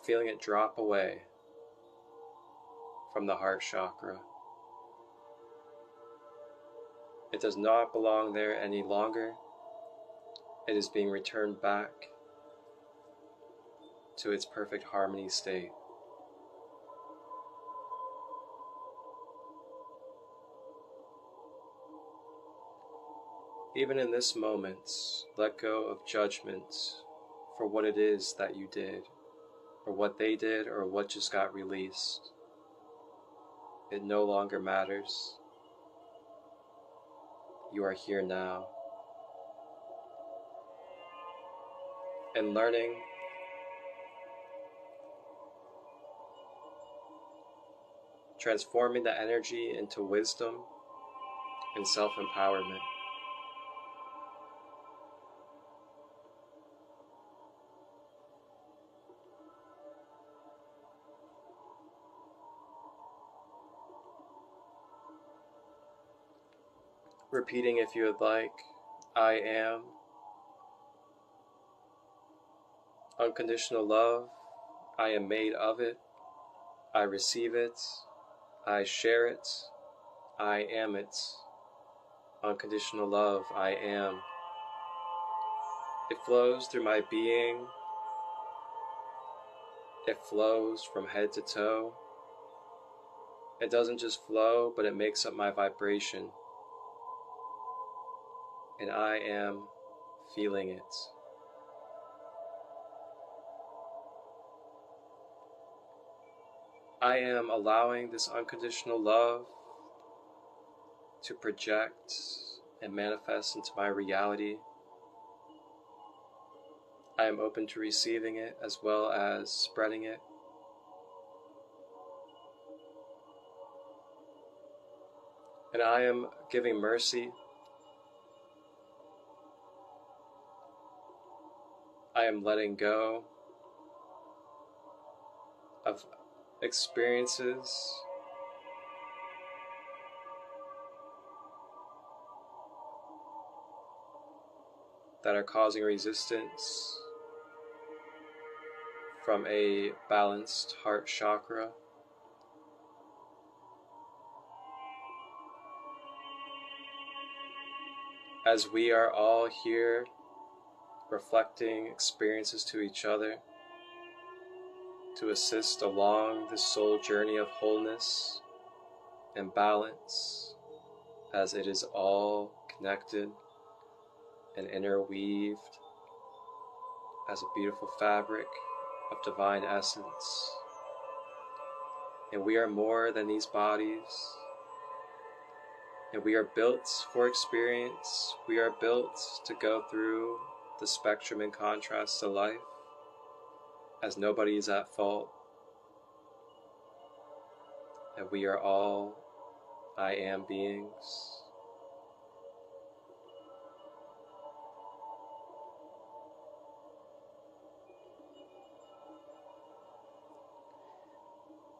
S1: feeling it drop away from the heart chakra. It does not belong there any longer. It is being returned back to its perfect harmony state. Even in this moment, let go of judgment for what it is that you did, or what they did, or what just got released. It no longer matters. You are here now. And learning transforming the energy into wisdom and self-empowerment. Repeating, if you would like, I am unconditional love. I am made of it. I receive it. I share it. I am it. Unconditional love, I am. It flows through my being. It flows from head to toe. It doesn't just flow, but it makes up my vibration. And I am feeling it. I am allowing this unconditional love to project and manifest into my reality. I am open to receiving it as well as spreading it. And I am giving mercy I am letting go of experiences that are causing resistance from a balanced heart chakra. As we are all here reflecting experiences to each other to assist along this soul journey of wholeness and balance, as it is all connected and interweaved as a beautiful fabric of divine essence. And we are more than these bodies, and we are built for experience. We are built to go through the spectrum and contrast to life, as nobody is at fault, and we are all I am beings.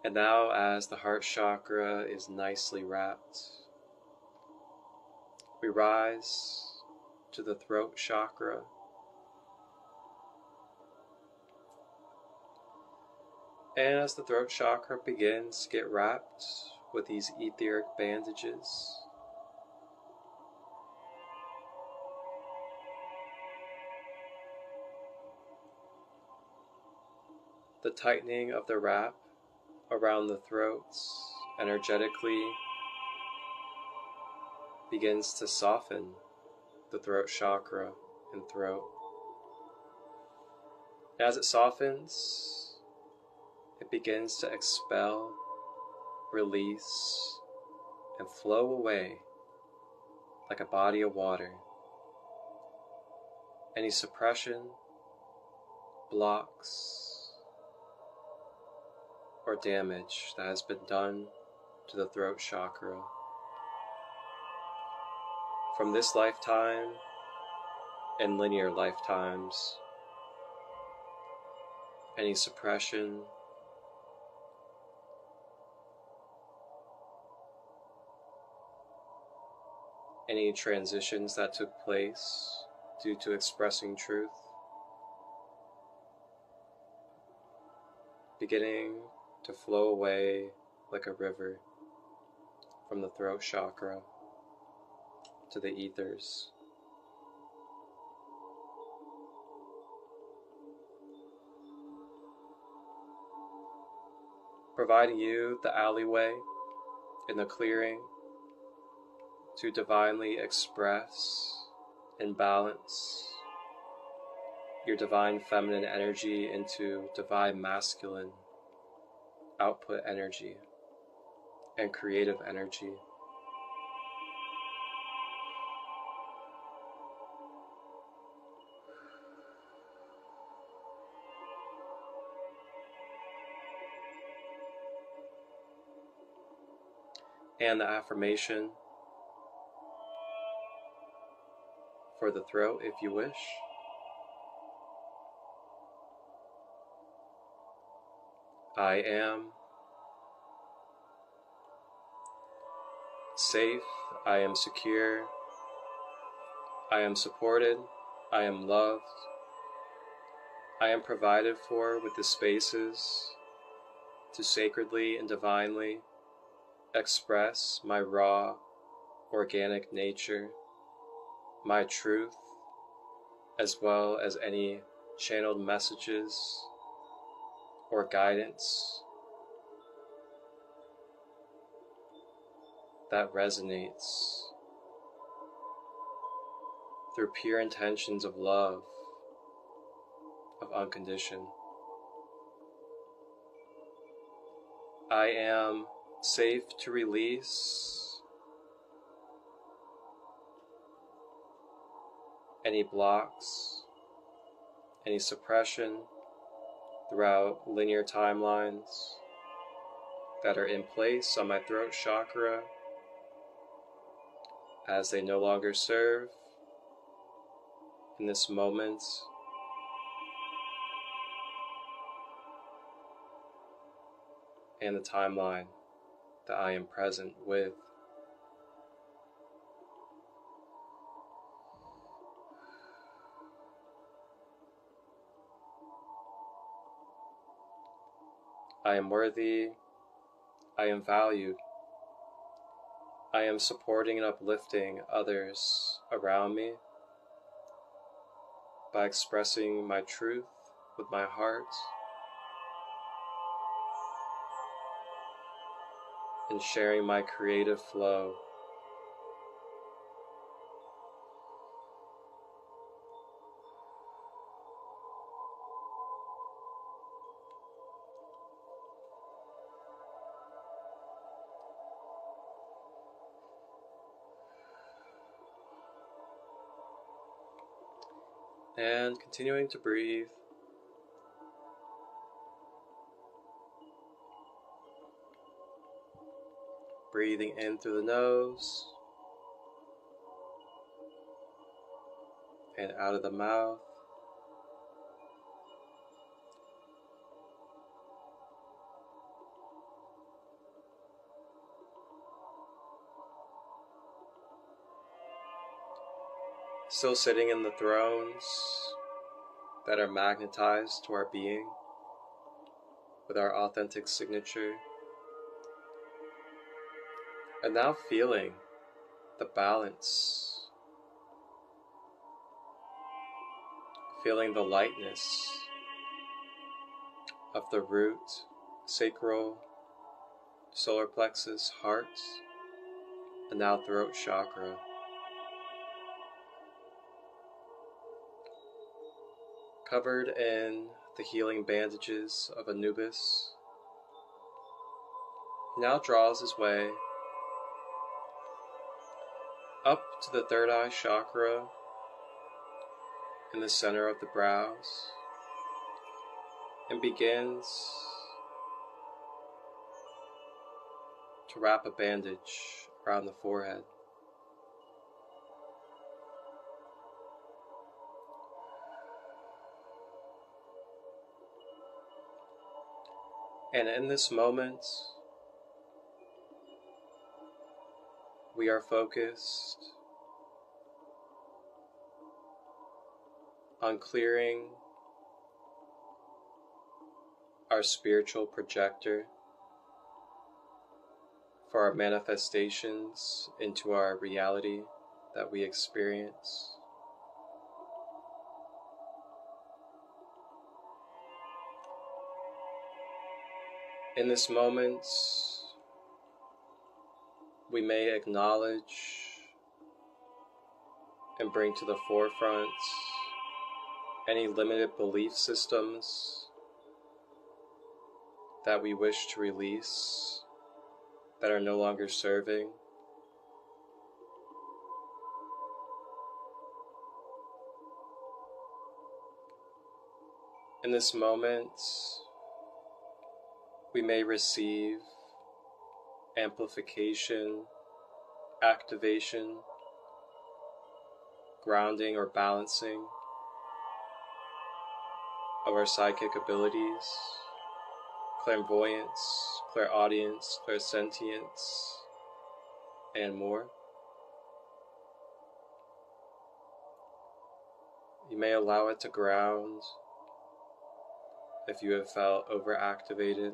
S1: And now, as the heart chakra is nicely wrapped, we rise to the throat chakra. And as the throat chakra begins to get wrapped with these etheric bandages, the tightening of the wrap around the throats energetically begins to soften the throat chakra and throat. As it softens, it begins to expel, release, and flow away like a body of water. Any suppression, blocks, or damage that has been done to the throat chakra from this lifetime and linear lifetimes. Any suppression, any transitions that took place due to expressing truth, beginning to flow away like a river from the throat chakra to the ethers. Providing you the alleyway in the clearing to divinely express and balance your divine feminine energy into divine masculine output energy and creative energy. And the affirmation for the throat, if you wish. I am safe, I am secure, I am supported, I am loved, I am provided for with the spaces to sacredly and divinely express my raw, organic nature, my truth, as well as any channeled messages or guidance that resonates through pure intentions of love, of unconditioned. I am safe to release any blocks, any suppression throughout linear timelines that are in place on my throat chakra, as they no longer serve in this moment and the timeline that I am present with. I am worthy, I am valued, I am supporting and uplifting others around me by expressing my truth with my heart and sharing my creative flow. And continuing to breathe. Breathing in through the nose and out of the mouth. Still sitting in the thrones that are magnetized to our being with our authentic signature. And now feeling the balance, feeling the lightness of the root, sacral, solar plexus, heart, and now throat chakra. Covered in the healing bandages of Anubis, he now draws his way up to the third eye chakra in the center of the brows and begins to wrap a bandage around the forehead. And in this moment, we are focused on clearing our spiritual projector for our manifestations into our reality that we experience. In this moment, we may acknowledge and bring to the forefront any limited belief systems that we wish to release that are no longer serving. In this moment, we may receive amplification, activation, grounding or balancing of our psychic abilities, clairvoyance, clairaudience, clairsentience, and more. You may allow it to ground if you have felt overactivated.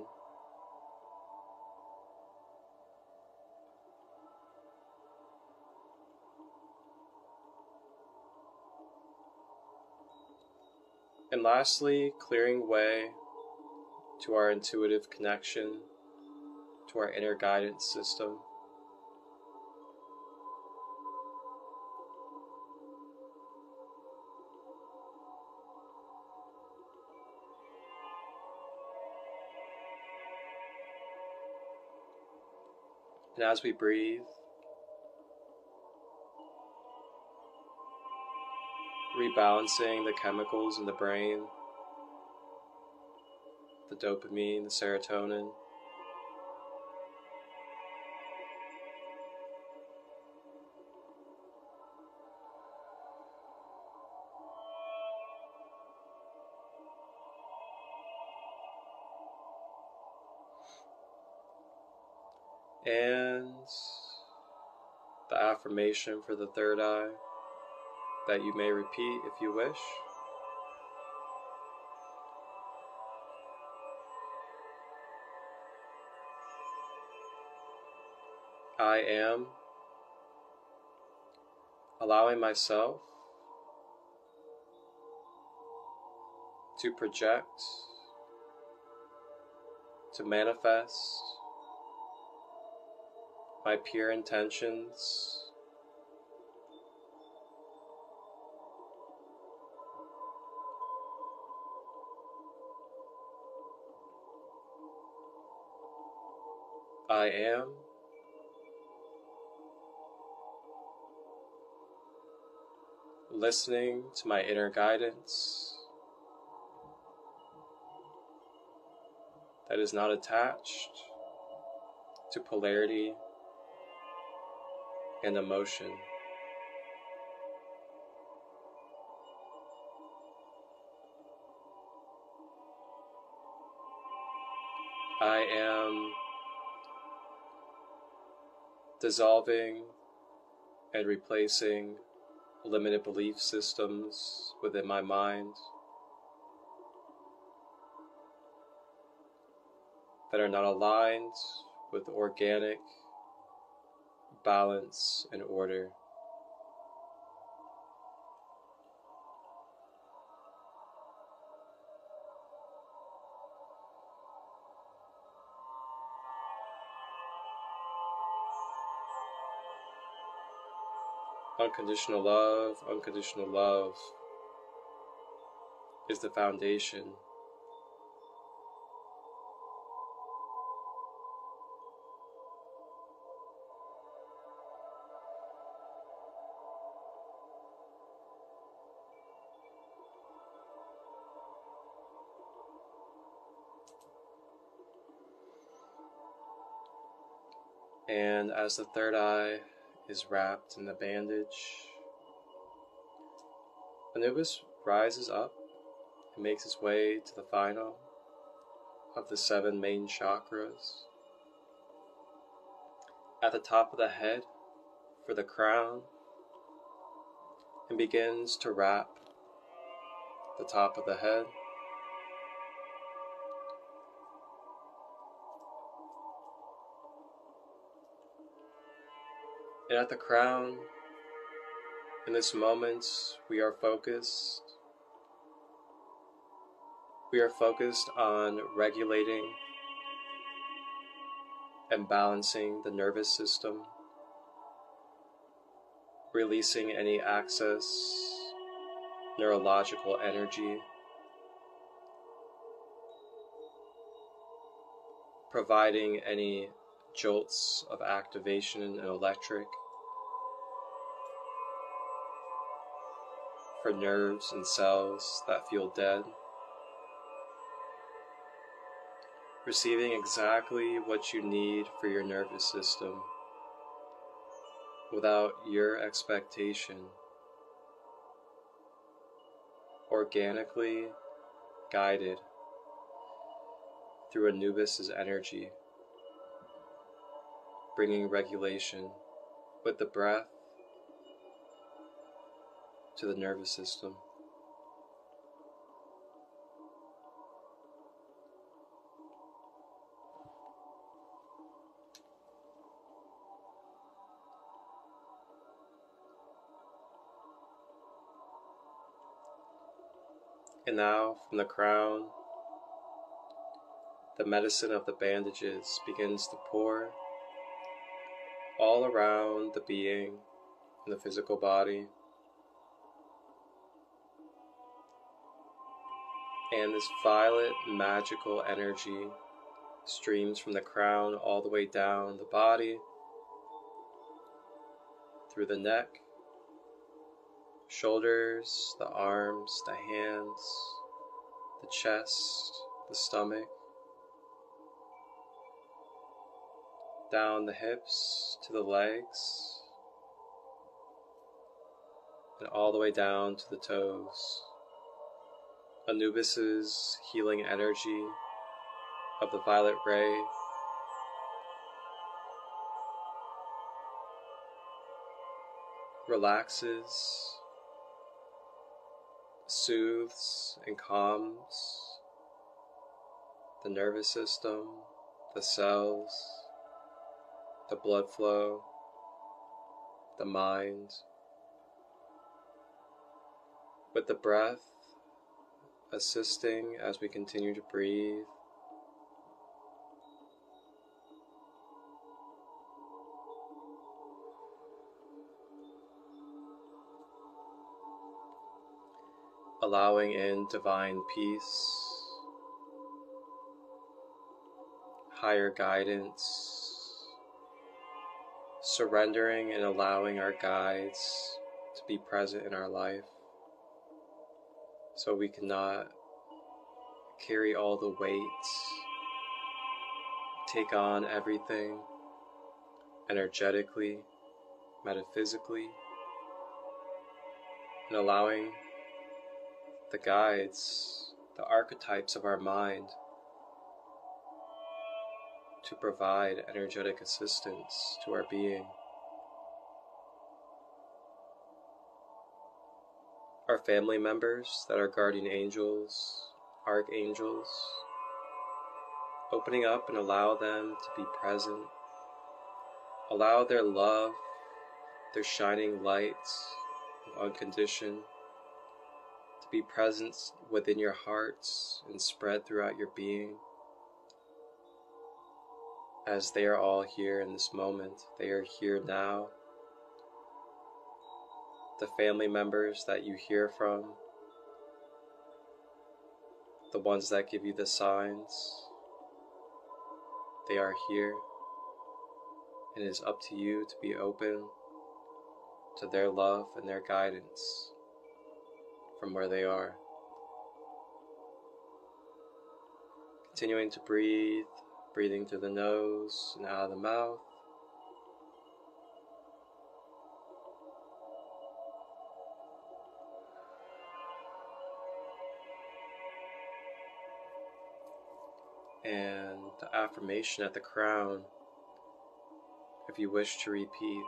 S1: And lastly, clearing way to our intuitive connection, to our inner guidance system. And as we breathe, rebalancing the chemicals in the brain, the dopamine, the serotonin, And the affirmation for the third eye that you may repeat if you wish. I am allowing myself to project, to manifest my pure intentions I am listening to my inner guidance that is not attached to polarity and emotion. I am dissolving and replacing limited belief systems within my mind that are not aligned with organic balance and order. Unconditional love is the foundation. And as the third eye is wrapped in the bandage, Anubis rises up and makes his way to the final of the 7 main chakras. At the top of the head for the crown, and begins to wrap the top of the head. And at the crown, in this moment, we are focused. We are focused on regulating and balancing the nervous system, releasing any excess neurological energy, providing any jolts of activation and electric for nerves and cells that feel dead, receiving exactly what you need for your nervous system without your expectation, organically guided through Anubis' energy, bringing regulation with the breath to the nervous system. And now, from the crown, the medicine of the bandages begins to pour all around the being in the physical body. And this violet magical energy streams from the crown all the way down the body, through the neck, shoulders, the arms, the hands, the chest, the stomach, down the hips to the legs, and all the way down to the toes. Anubis' healing energy of the violet ray relaxes, soothes, and calms the nervous system, the cells, the blood flow, the mind, with the breath assisting as we continue to breathe. Allowing in divine peace, higher guidance, surrendering and allowing our guides to be present in our life, so we cannot carry all the weights, take on everything energetically, metaphysically, and allowing the guides, the archetypes of our mind, to provide energetic assistance to our being. Our family members that are guardian angels, archangels, opening up and allow them to be present. Allow their love, their shining lights of unconditioned, to be present within your hearts and spread throughout your being, as they are all here in this moment. They are here now. The family members that you hear from, the ones that give you the signs, they are here, and it is up to you to be open to their love and their guidance from where they are. Continuing to breathe, breathing through the nose and out of the mouth. And the affirmation at the crown, if you wish to repeat: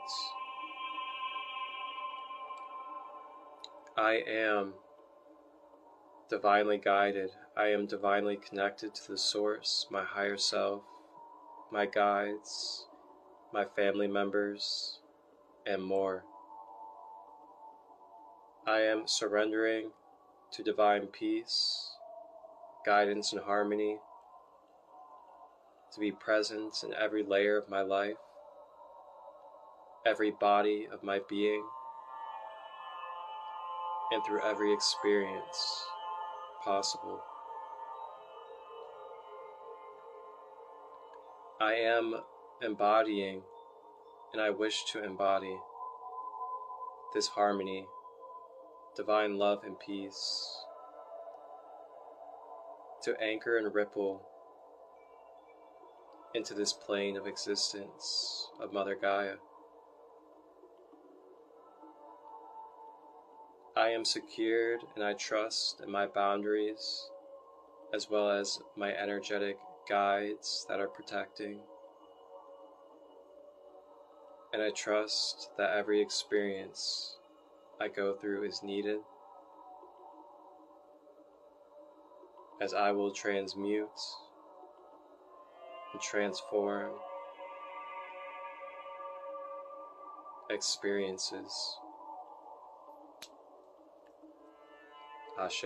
S1: I am divinely guided. I am divinely connected to the source, my higher self, my guides, my family members, and more. I am surrendering to divine peace, guidance, and harmony, to be present in every layer of my life, every body of my being, and through every experience possible. I am embodying, and I wish to embody, this harmony, divine love and peace, to anchor and ripple into this plane of existence of Mother Gaia. I am secured, and I trust in my boundaries, as well as my energetic guides that are protecting. And I trust that every experience I go through is needed, as I will transmute and transform experiences. Ashe.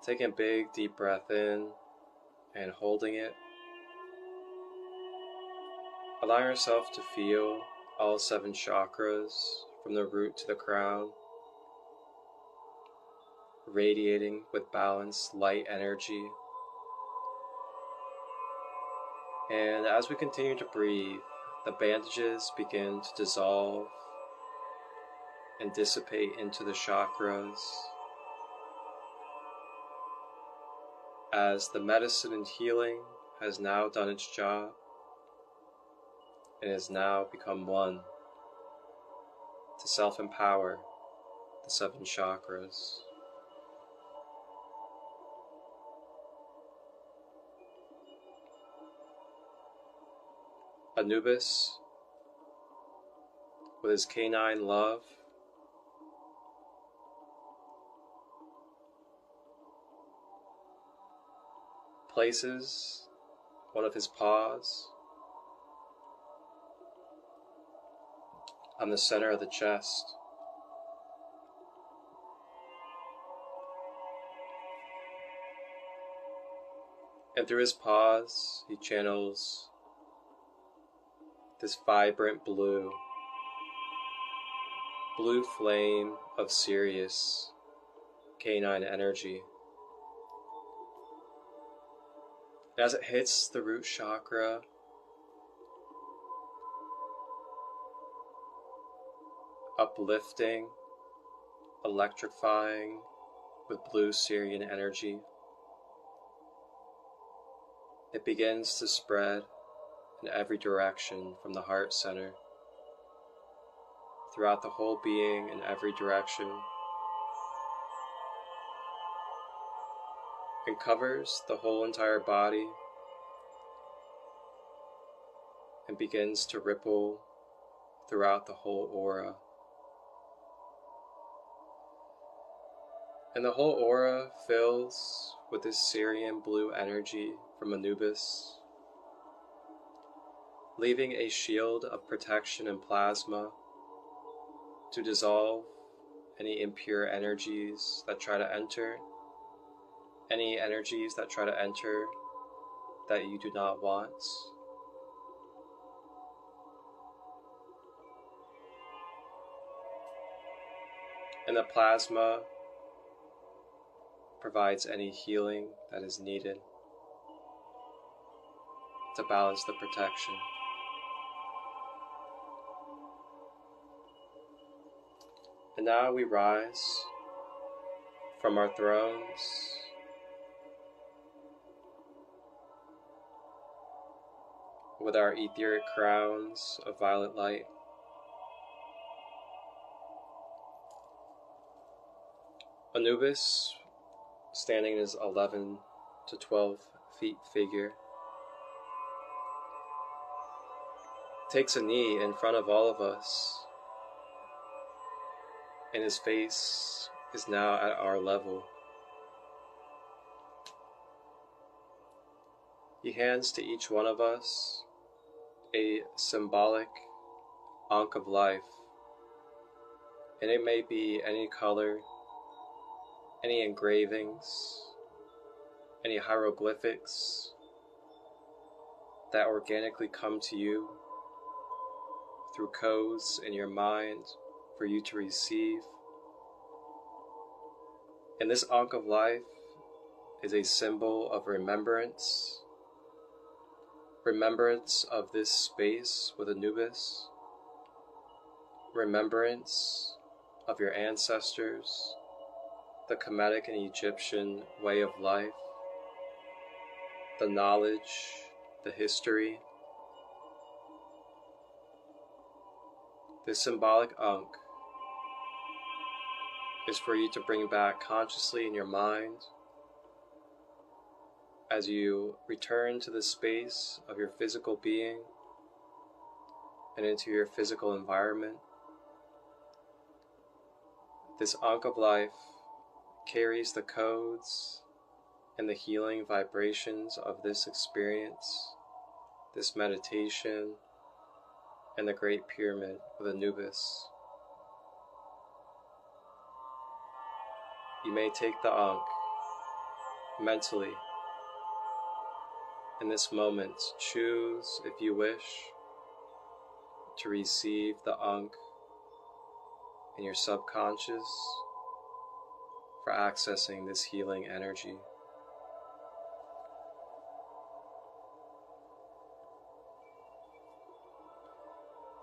S1: Taking a big deep breath in and holding it. Allow yourself to feel all 7 chakras from the root to the crown, radiating with balanced light energy. And as we continue to breathe, the bandages begin to dissolve and dissipate into the chakras, as the medicine and healing has now done its job and has now become one to self-empower the 7 chakras. Anubis, with his canine love, places one of his paws on the center of the chest. And through his paws, he channels this vibrant blue flame of Sirius canine energy. As it hits the root chakra, uplifting, electrifying with blue Sirian energy, it begins to spread in every direction from the heart center, throughout the whole being in every direction, and covers the whole entire body and begins to ripple throughout the whole aura. And the whole aura fills with this Sirian blue energy from Anubis, leaving a shield of protection and plasma to dissolve any impure energies that try to enter, any energies that try to enter that you do not want. And the plasma provides any healing that is needed to balance the protection. And now we rise from our thrones with our etheric crowns of violet light. Anubis, standing in his 11 to 12 feet figure, takes a knee in front of all of us, and his face is now at our level. He hands to each one of us a symbolic ankh of life, and it may be any color, any engravings, any hieroglyphics that organically come to you through codes in your mind for you to receive. And this ankh of life is a symbol of remembrance of this space with Anubis, remembrance of your ancestors, the Kemetic and Egyptian way of life, the knowledge, the history. This symbolic ankh is for you to bring back consciously in your mind as you return to the space of your physical being and into your physical environment. This ankh of life carries the codes and the healing vibrations of this experience, this meditation, and the Great Pyramid of Anubis. You may take the ankh mentally in this moment. Choose, if you wish, to receive the ankh in your subconscious for accessing this healing energy.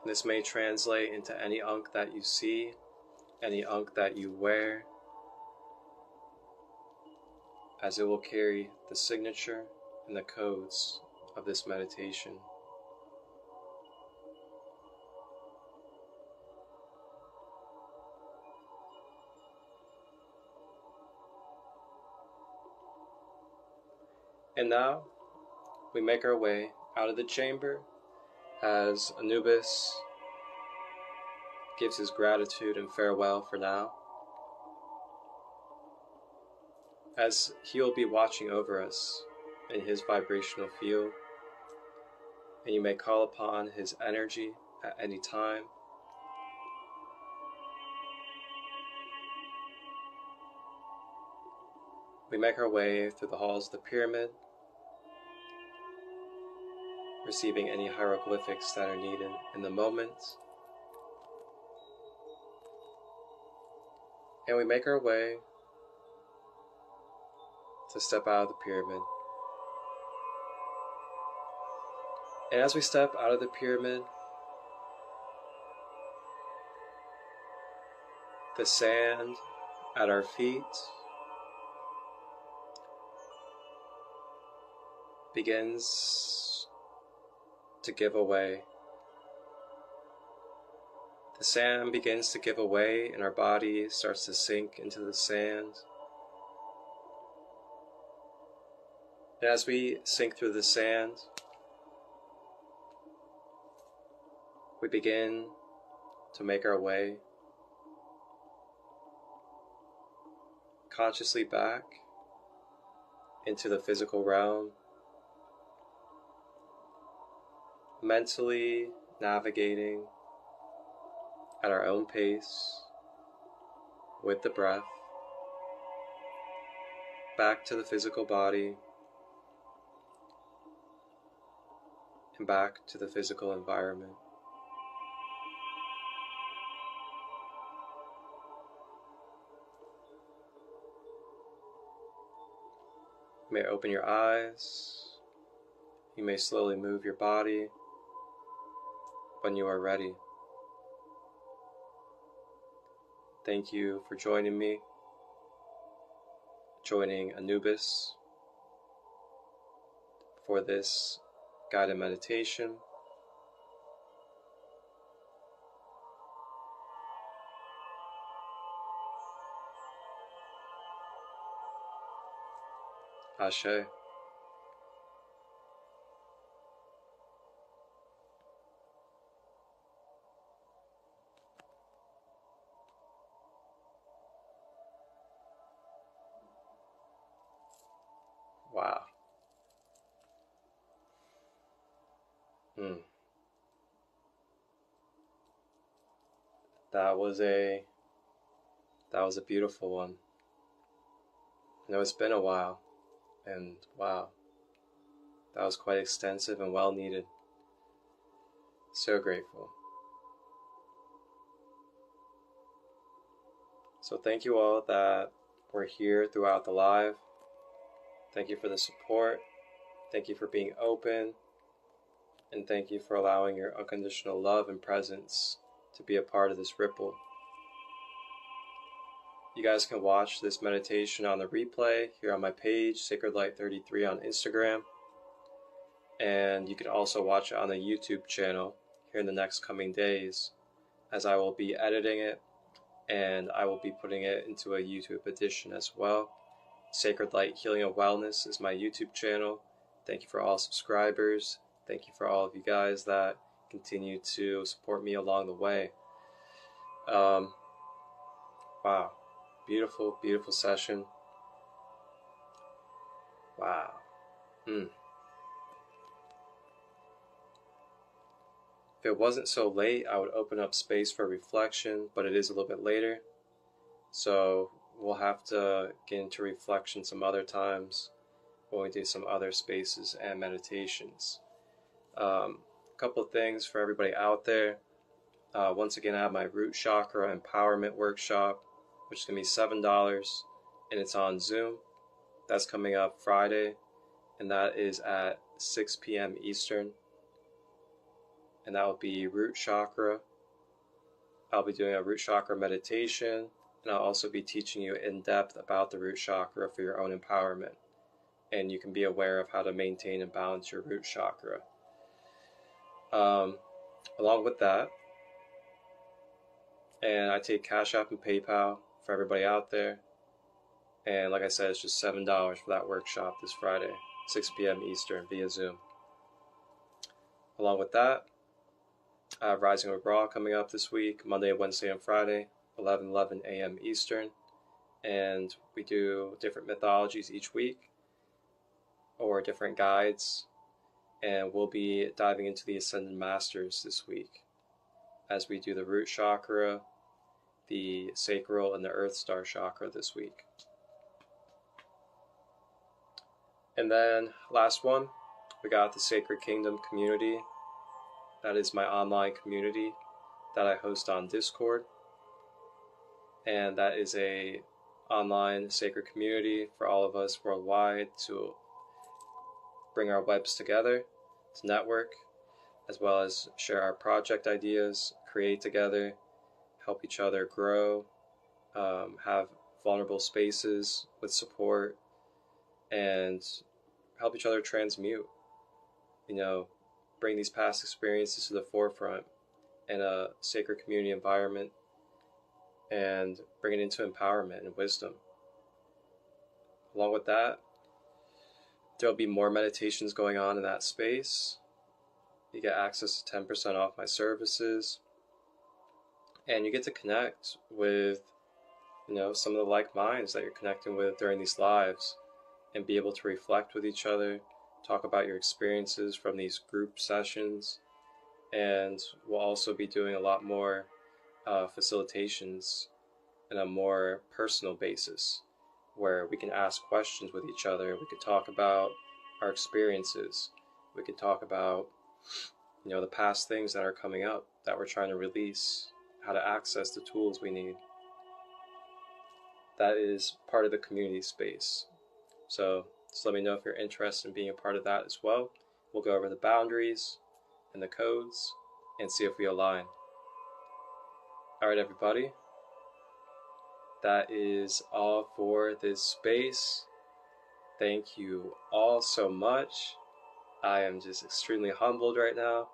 S1: This may translate into any ankh that you see, any ankh that you wear, as it will carry the signature and the codes of this meditation. And now we make our way out of the chamber as Anubis gives his gratitude and farewell for now, as he'll be watching over us in his vibrational field, and you may call upon his energy at any time. We make our way through the halls of the pyramid, receiving any hieroglyphics that are needed in the moment. And we make our way to step out of the pyramid. And as we step out of the pyramid, the sand at our feet begins to give away. The sand begins to give away and our body starts to sink into the sand. And as we sink through the sand, we begin to make our way consciously back into the physical realm, mentally navigating at our own pace with the breath back to the physical body and back to the physical environment. You may open your eyes. You may slowly move your body when you are ready. Thank you for joining me, joining Anubis for this guided meditation. Ashe. Wow. That was a beautiful one. I know it's been a while, and wow, that was quite extensive and well needed. So grateful. So thank you all that were here throughout the live. Thank you for the support. Thank you for being open. And thank you for allowing your unconditional love and presence to be a part of this ripple. You guys can watch this meditation on the replay here on my page, Sacredlight33 on Instagram. And you can also watch it on the YouTube channel here in the next coming days, as I will be editing it and I will be putting it into a YouTube edition as well. Sacred Light Healing and Wellness is my YouTube channel. Thank you for all subscribers. Thank you for all of you guys that continue to support me along the way. Wow. Beautiful, beautiful session. Wow. If it wasn't so late, I would open up space for reflection, but it is a little bit later. So we'll have to get into reflection some other times when we do some other spaces and meditations. A couple of things for everybody out there. Once again, I have my Root Chakra Empowerment Workshop, which is going to be $7, and it's on Zoom. That's coming up Friday, and that is at 6 p.m. Eastern. And that will be Root Chakra. I'll be doing a Root Chakra meditation, and I'll also be teaching you in depth about the Root Chakra for your own empowerment. And you can be aware of how to maintain and balance your Root Chakra. Along with that, and I take Cash App and PayPal for everybody out there. And like I said, it's just $7 for that workshop this Friday. 6 p.m. Eastern via Zoom. Along with that, Rising with Raw coming up this week, Monday, Wednesday, and Friday, 11 a.m. Eastern. And we do different mythologies each week, or different guides. And we'll be diving into the Ascended Masters this week, as we do the root chakra, the sacral, and the Earth Star chakra this week. And then last one, we got the Sacred Kingdom community. That is my online community that I host on Discord. And that is a online sacred community for all of us worldwide to bring our webs together, to network, as well as share our project ideas, create together, help each other grow, have vulnerable spaces with support, and help each other transmute, bring these past experiences to the forefront in a sacred community environment and bring it into empowerment and wisdom. Along with that, there'll be more meditations going on in that space. You get access to 10% off my services, and you get to connect with, some of the like minds that you're connecting with during these lives, and be able to reflect with each other, talk about your experiences from these group sessions. And we'll also be doing a lot more facilitations in a more personal basis, where we can ask questions with each other. We could talk about our experiences. We could talk about, the past things that are coming up that we're trying to release, how to access the tools we need. That is part of the community space. So just let me know if you're interested in being a part of that as well. We'll go over the boundaries and the codes and see if we align. All right, everybody. That is all for this space. Thank you all so much. I am just extremely humbled right now.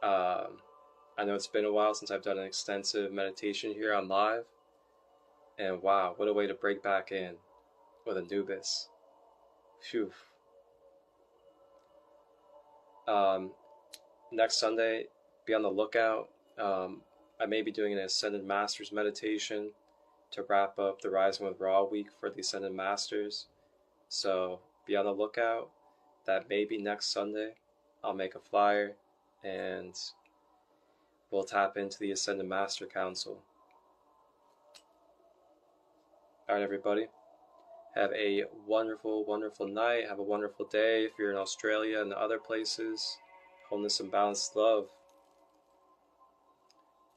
S1: I know it's been a while since I've done an extensive meditation here on live. And wow, what a way to break back in with Anubis. Phew. Next Sunday, be on the lookout. I may be doing an Ascended Masters meditation to wrap up the Rising with Raw week for the Ascended Masters. So be on the lookout. That may be next Sunday. I'll make a flyer and we'll tap into the Ascended Master Council. Alright, everybody. Have a wonderful, wonderful night. Have a wonderful day if you're in Australia and other places. Wholeness and balanced love.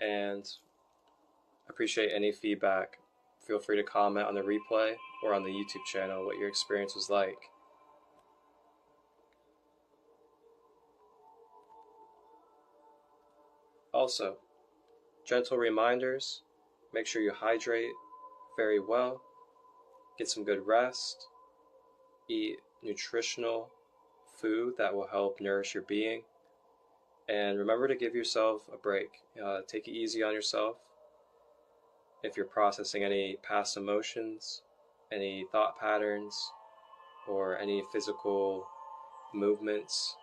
S1: And appreciate any feedback. Feel free to comment on the replay or on the YouTube channel what your experience was like. Also, gentle reminders. Make sure you hydrate very well. Get some good rest. Eat nutritional food that will help nourish your being. And remember to give yourself a break. Take it easy on yourself. If you're processing any past emotions, any thought patterns, or any physical movements,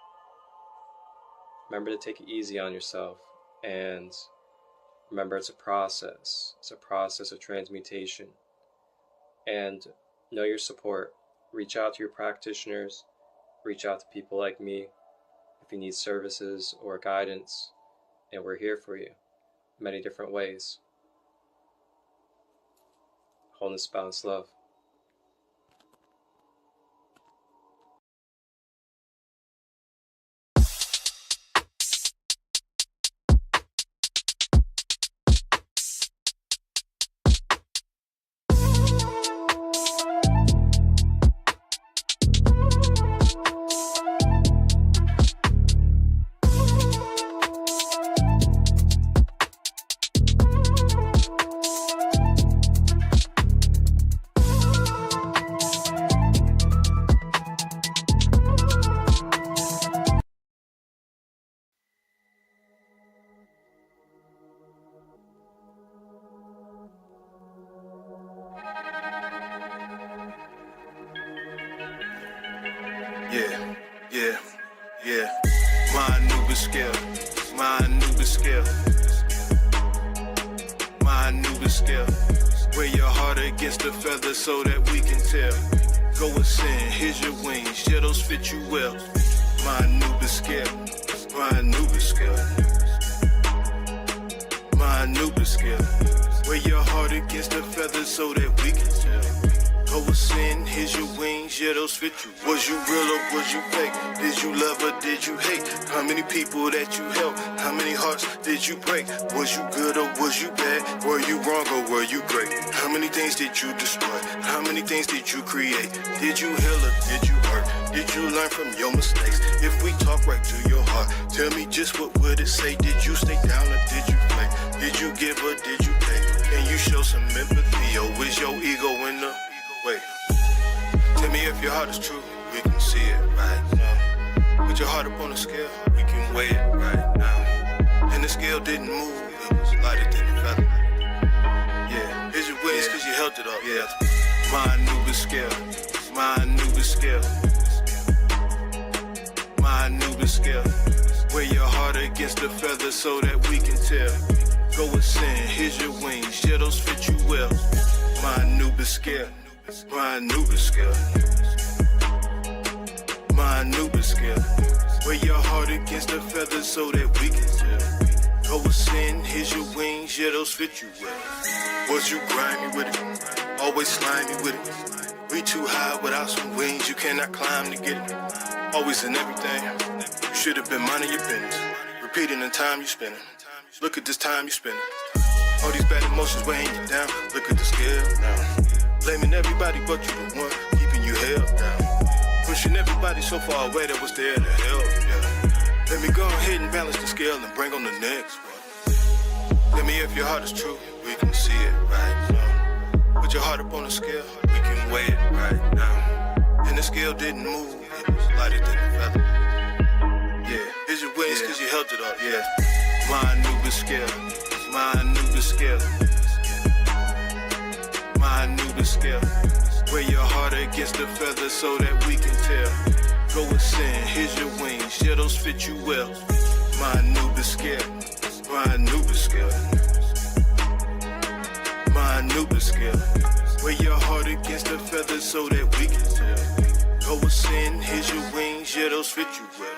S1: remember to take it easy on yourself. And remember, it's a process. It's a process of transmutation. And know your support. Reach out to your practitioners. Reach out to people like me if you need services or guidance. And we're here for you in many different ways. Wholeness, balance, love.
S2: Yeah, yeah, yeah. My Anubis scale, my Anubis scale, my Anubis scale. Wear your heart against the feather so that we can tell. Go ascend, here's your wings, yeah, those fit you well. My Anubis scale, my Anubis scale, my Anubis scale. Wear your heart against the feather so that we can tell. Go ascend, here's your wings, yeah, those fit you. Was you real or was you fake? Did you love or did you hate? How many people that you helped? How many hearts did you break? Was you good or was you bad? Were you wrong or were you great? How many things did you destroy? How many things did you create? Did you heal or did you hurt? Did you learn from your mistakes? If we talk right to your heart, tell me just what would it say? Did you stay down or did you play? Did you give or did you take? Can you show some empathy or is your ego in the way? Tell me if your heart is true, we can see it right now. Put your heart up on the scale, we can weigh it right now. And the scale didn't move, it was lighter than the feather. Yeah, here's your wings cause you held it up. Yeah, my Anubis scale, my Anubis scale, my Anubis scale. Wear your heart against the feather so that we can tell. Go ascend, here's your wings, yeah, those fit you well. My Anubis scale, my Anubis scale, my Anubis scale. Wear your heart against the feathers so that we can tell. Go ascend, here's your wings, yeah, those fit you well. Was you grimy with it? Always slimy with it? We too high without some wings, you cannot climb to get it. Always in everything, you should have been minding your business. Repeating the time you spending. Look at this time you spending. All these bad emotions weighing you down. Look at the scale now. Blaming everybody but you the one keeping you held down. Pushing everybody so far away that was there to help, yeah. Let me go ahead and balance the scale and bring on the next one. Tell me if your heart is true, we can see it right now. Put your heart up on the scale, we can weigh it right now. And the scale didn't move, it was lighter than the feather. Yeah, here's your wings cause you held it up, yeah. My Anubis scale, my Anubis scale, my Anubis scale. Wear your heart against the feather so that we can tell. Go ascend, here's your wings, yeah, those fit you well. My Anubis scale, my Anubis scale, my Anubis scale. Wear your heart against the feather so that we can tell. Go ascend, here's your wings, yeah, those fit you well.